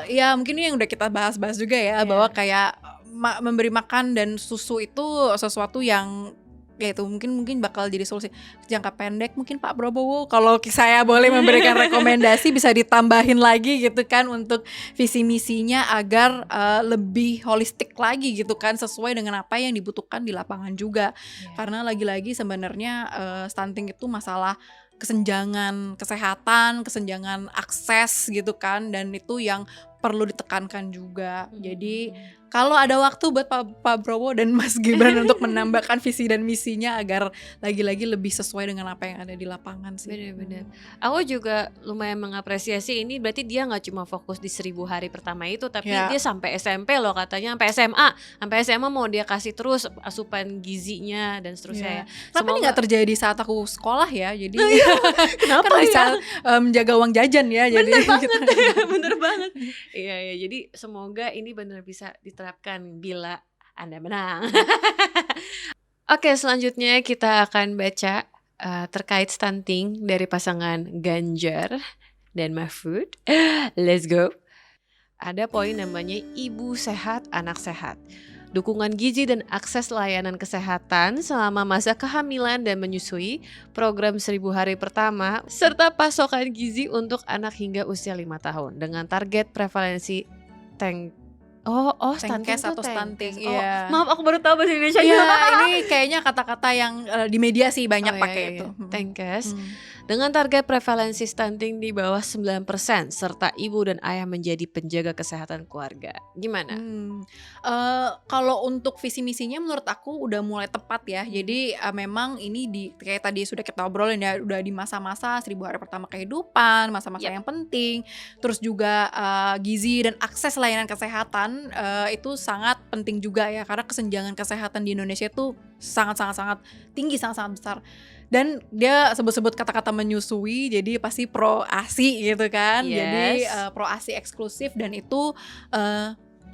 Ya mungkin ini yang udah kita bahas-bahas juga ya, bahwa kayak memberi makan dan susu itu sesuatu yang ya itu mungkin bakal jadi solusi jangka pendek. Mungkin Pak Prabowo kalau saya boleh memberikan rekomendasi bisa ditambahin lagi gitu kan untuk visi misinya agar lebih holistik lagi gitu kan, sesuai dengan apa yang dibutuhkan di lapangan juga. Karena lagi-lagi sebenarnya stunting itu masalah kesenjangan kesehatan, kesenjangan akses gitu kan, dan itu yang perlu ditekankan juga. Jadi kalau ada waktu buat Pak Prabowo dan Mas Gibran untuk menambahkan visi dan misinya agar lagi-lagi lebih sesuai dengan apa yang ada di lapangan sih. Benar-benar. Aku juga lumayan mengapresiasi ini, berarti dia nggak cuma fokus di 1000 hari pertama itu, tapi dia sampai SMP loh katanya, sampai SMA mau dia kasih terus asupan gizinya dan seterusnya. Kenapa ini nggak terjadi saat aku sekolah ya? Jadi kenapa kan bisa menjaga uang jajan ya. Bener banget. Iya, jadi semoga ini benar bisa diterapkan bila Anda menang. Oke, selanjutnya kita akan baca terkait stunting dari pasangan Ganjar dan Mahfud. Let's go. Ada poin namanya ibu sehat, anak sehat. Dukungan gizi dan akses layanan kesehatan selama masa kehamilan dan menyusui, program 1000 hari pertama, serta pasokan gizi untuk anak hingga usia 5 tahun dengan target prevalensi Tengkes atau stunting. Maaf, aku baru tahu bahasa Indonesia. Ini kayaknya kata-kata yang di media sih banyak pakai itu. Tengkes. Dengan target prevalensi stunting di bawah 9%, serta ibu dan ayah menjadi penjaga kesehatan keluarga. Gimana? Kalau untuk visi misinya menurut aku udah mulai tepat ya. Jadi memang ini kayak tadi sudah kita obrolin ya, udah di masa-masa 1000 hari pertama kehidupan, masa-masa Yap. yang penting. Terus juga gizi dan akses layanan kesehatan itu sangat penting juga ya, karena kesenjangan kesehatan di Indonesia itu sangat tinggi, sangat besar. Dan dia sebut-sebut kata-kata menyusui, jadi pasti pro ASI gitu kan. Jadi Yes. pro ASI eksklusif, dan itu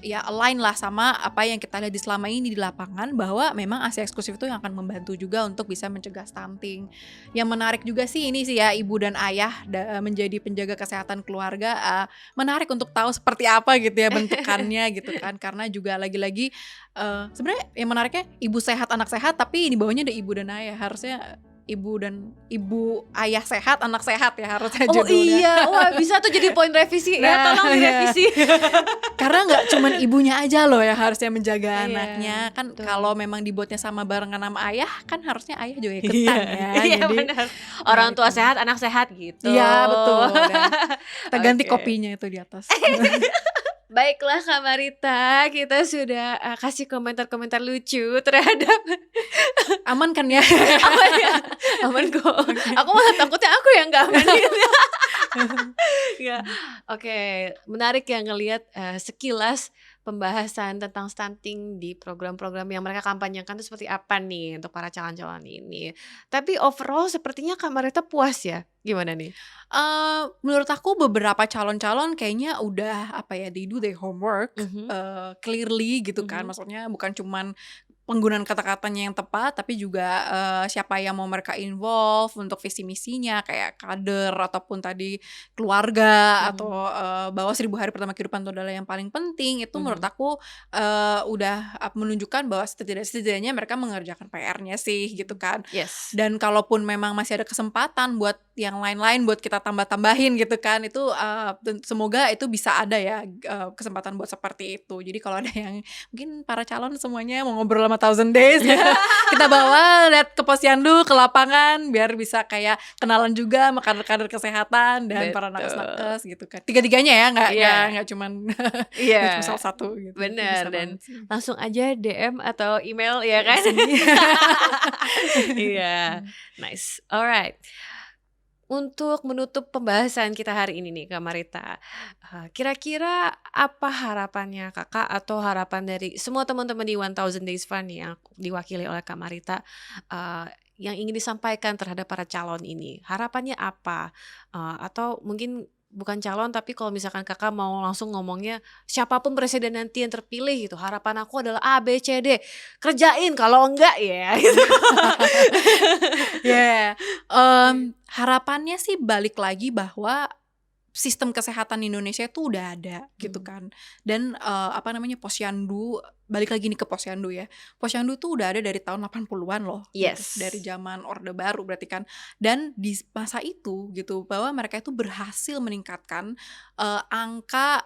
ya align lah sama apa yang kita lihat di selama ini di lapangan, bahwa memang ASI eksklusif itu yang akan membantu juga untuk bisa mencegah stunting. Yang menarik juga sih ini sih ya, ibu dan ayah menjadi penjaga kesehatan keluarga, menarik untuk tahu seperti apa gitu ya bentukannya gitu kan, karena juga lagi-lagi sebenarnya yang menariknya ibu sehat anak sehat, tapi di bawahnya ada ibu dan ayah. Harusnya ibu ayah sehat anak sehat ya harusnya Oh judulnya. iya, wah bisa tuh jadi poin revisi ya, Nah, tolong iya. direvisi. Karena nggak cuman ibunya aja loh yang harusnya menjaga Iya, anaknya kan. betul. Kalau memang dibuatnya sama barengan sama ayah, kan harusnya ayah juga ikutan ya. Iya Jadi benar. Orang tua itu. sehat, anak sehat gitu. Iya betul. Dan kita ganti Oke. kopinya itu di atas. Baiklah Kak Marita, kita sudah kasih komentar-komentar lucu terhadap Aman kan ya? apa ya? Aman kok. Aku malah takutnya aku yang nggak aman gitu. Ya. Oke, menarik ya ngelihat sekilas pembahasan tentang stunting di program-program yang mereka kampanyekan itu seperti apa nih untuk para calon-calon ini. Tapi overall sepertinya Kak Marita puas ya? Gimana nih? Menurut aku beberapa calon-calon kayaknya udah apa ya, they do their homework clearly gitu kan. Maksudnya bukan cuman penggunaan kata-katanya yang tepat, tapi juga siapa yang mau mereka involve untuk visi misinya, kayak kader ataupun tadi keluarga, atau bahwa 1000 hari pertama kehidupan itu adalah yang paling penting. Itu menurut aku udah menunjukkan bahwa setidaknya mereka mengerjakan PR-nya sih gitu kan. Yes. Dan kalaupun memang masih ada kesempatan buat yang lain-lain buat kita tambah-tambahin gitu kan, itu semoga itu bisa ada ya kesempatan buat seperti itu. Jadi kalau ada yang mungkin para calon semuanya mau ngobrol sama Thousand Days kita bawa lihat ke posyandu, ke lapangan, biar bisa kayak kenalan juga sama kader-kader kesehatan dan para nakes-nakes gitu kan. Tiga-tiganya ya, nggak cuman Iya. cuma salah satu gitu. Benar, Bisa dan banget sih. langsung aja DM atau email ya kan? Iya, nice. Alright. Untuk menutup pembahasan kita hari ini nih Kak Marita, kira-kira apa harapannya Kakak atau harapan dari semua teman-teman di 1000 Days Fund yang diwakili oleh Kak Marita, yang ingin disampaikan terhadap para calon ini? Harapannya apa? Atau mungkin bukan calon, tapi kalau misalkan Kakak mau langsung ngomongnya siapapun presiden nanti yang terpilih gitu, harapan aku adalah A, B, C, D. Kerjain, kalau enggak ya gitu. Harapannya sih balik lagi bahwa sistem kesehatan Indonesia itu udah ada gitu kan. Dan posyandu, balik lagi nih ke posyandu ya. Posyandu tuh udah ada dari tahun 80-an loh. Yes. Gitu, dari zaman Orde Baru berarti kan. Dan di masa itu gitu, bahwa mereka itu berhasil meningkatkan angka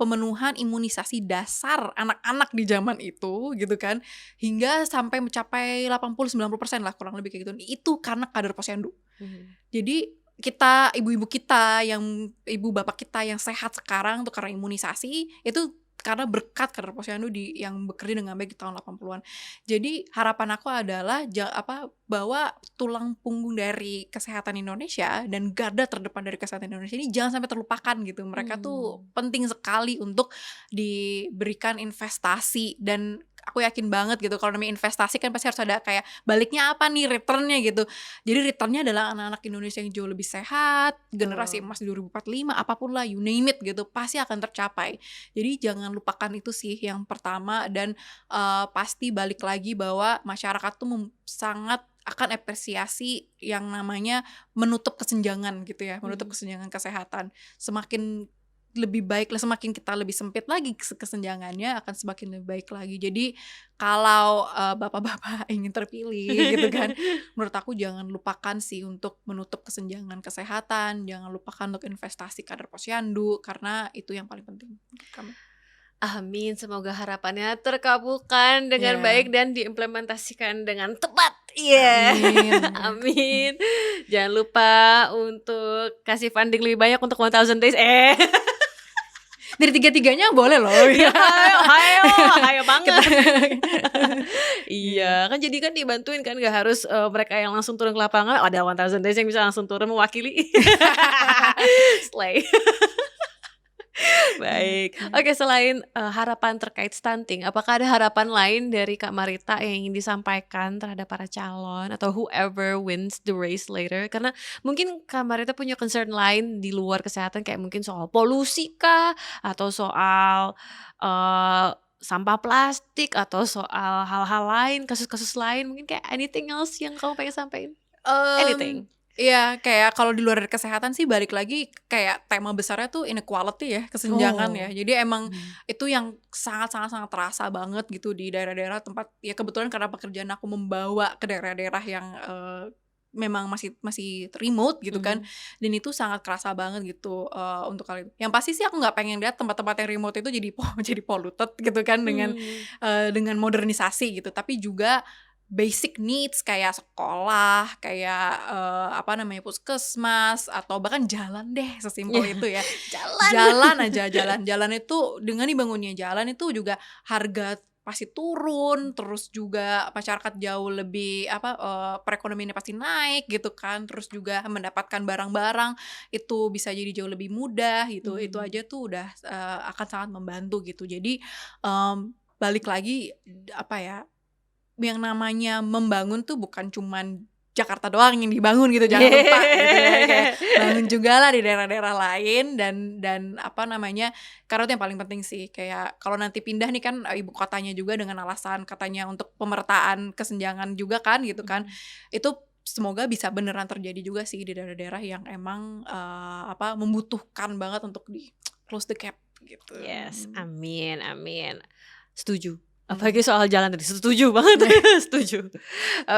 pemenuhan imunisasi dasar anak-anak di zaman itu gitu kan, hingga sampai mencapai 80-90% lah kurang lebih kayak gitu. Itu karena kader posyandu. Jadi kita, ibu-ibu kita, yang ibu bapak kita yang sehat sekarang tuh karena imunisasi, itu karena berkat kader posyandu yang bekerja dengan baik di tahun 80-an. Jadi harapan aku adalah bahwa tulang punggung dari kesehatan Indonesia dan garda terdepan dari kesehatan Indonesia ini jangan sampai terlupakan gitu. Mereka tuh penting sekali untuk diberikan investasi, dan aku yakin banget gitu kalau namanya investasi kan pasti harus ada kayak baliknya apa nih, returnnya gitu. Jadi returnnya adalah anak-anak Indonesia yang jauh lebih sehat, generasi emas 2045, apapun lah, you name it gitu, pasti akan tercapai. Jadi jangan lupakan itu sih yang pertama. Dan pasti balik lagi bahwa masyarakat tuh sangat akan apresiasi yang namanya menutup kesenjangan gitu ya, menutup kesenjangan kesehatan. Semakin lebih baik, semakin kita lebih sempit lagi kesenjangannya, akan semakin lebih baik lagi. Jadi kalau bapak-bapak ingin terpilih gitu kan, menurut aku jangan lupakan sih untuk menutup kesenjangan kesehatan, jangan lupakan untuk investasi kader posyandu, karena itu yang paling penting. Amin, semoga harapannya terkabulkan dengan Ya, baik dan diimplementasikan dengan tepat. Iya. amin. Amin. Jangan lupa untuk kasih funding lebih banyak untuk 1000 Days. Dari tiga-tiganya boleh loh. Ya, hayo banget. Iya. Iya, kan jadi kan dibantuin kan, gak harus mereka yang langsung turun ke lapangan. Ada 1000 Days yang bisa langsung turun mewakili. Slay. Baik. Oke, selain harapan terkait stunting, apakah ada harapan lain dari Kak Marita yang ingin disampaikan terhadap para calon atau whoever wins the race later? Karena mungkin Kak Marita punya concern lain di luar kesehatan, kayak mungkin soal polusi kah, atau soal sampah plastik, atau soal hal-hal lain, kasus-kasus lain, mungkin kayak anything else yang kamu pengen sampaikan? Anything. Iya, kayak kalau di luar dari kesehatan sih balik lagi kayak tema besarnya tuh inequality ya, kesenjangan ya. Jadi emang itu yang sangat terasa banget gitu di daerah-daerah tempat ya, kebetulan karena pekerjaan aku membawa ke daerah-daerah yang memang masih remote gitu kan, dan itu sangat kerasa banget gitu untuk kali itu. Yang pasti sih aku nggak pengen lihat tempat-tempat yang remote itu jadi polluted gitu kan dengan modernisasi gitu, tapi juga basic needs kayak sekolah, kayak puskesmas, atau bahkan jalan deh, sesimpel itu ya. Jalan itu dengan dibangunnya jalan itu juga harga pasti turun, terus juga masyarakat jauh lebih perekonomiannya pasti naik gitu kan, terus juga mendapatkan barang-barang itu bisa jadi jauh lebih mudah gitu. Itu aja tuh udah akan sangat membantu gitu. Jadi balik lagi yang namanya membangun tuh bukan cuman Jakarta doang yang dibangun gitu, jangan lupa gitu ya, kayak bangun juga lah di daerah-daerah lain, dan karena itu yang paling penting sih, kayak kalau nanti pindah nih kan ibu kotanya juga dengan alasan katanya untuk pemerataan kesenjangan juga kan gitu kan, itu semoga bisa beneran terjadi juga sih di daerah-daerah yang emang membutuhkan banget untuk di close the gap gitu. Yes, amin. Setuju. Apalagi soal jalan tadi, setuju banget. Setuju.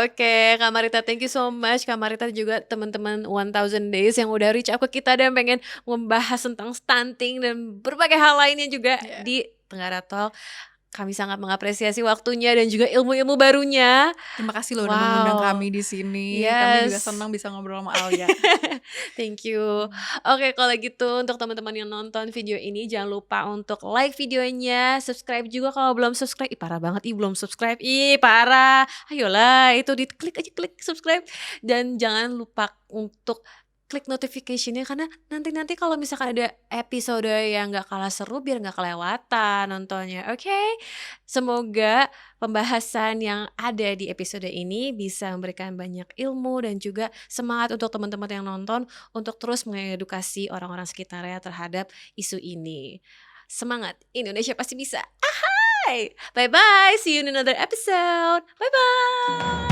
Oke, Kak Marita, thank you so much. Kak Marita juga teman-teman 1000 Days yang udah reach up ke kita dan pengen membahas tentang stunting dan berbagai hal lainnya juga di Tenggara Talk. Kami sangat mengapresiasi waktunya dan juga ilmu-ilmu barunya. Terima kasih loh udah mengundang kami di sini. Kami juga senang bisa ngobrol sama Alia. Thank you. Oke, kalau gitu untuk teman-teman yang nonton video ini jangan lupa untuk like videonya, subscribe juga kalau belum subscribe. Ih, parah banget, belum subscribe. Ih, parah. Ayolah, itu klik subscribe, dan jangan lupa untuk klik notification-nya, karena nanti kalau misalkan ada episode yang gak kalah seru, biar gak kelewatan nontonnya. Oke? Semoga pembahasan yang ada di episode ini bisa memberikan banyak ilmu dan juga semangat untuk teman-teman yang nonton untuk terus mengedukasi orang-orang sekitarnya terhadap isu ini. Semangat, Indonesia pasti bisa. Ahai! Bye-bye, see you in another episode. Bye-bye!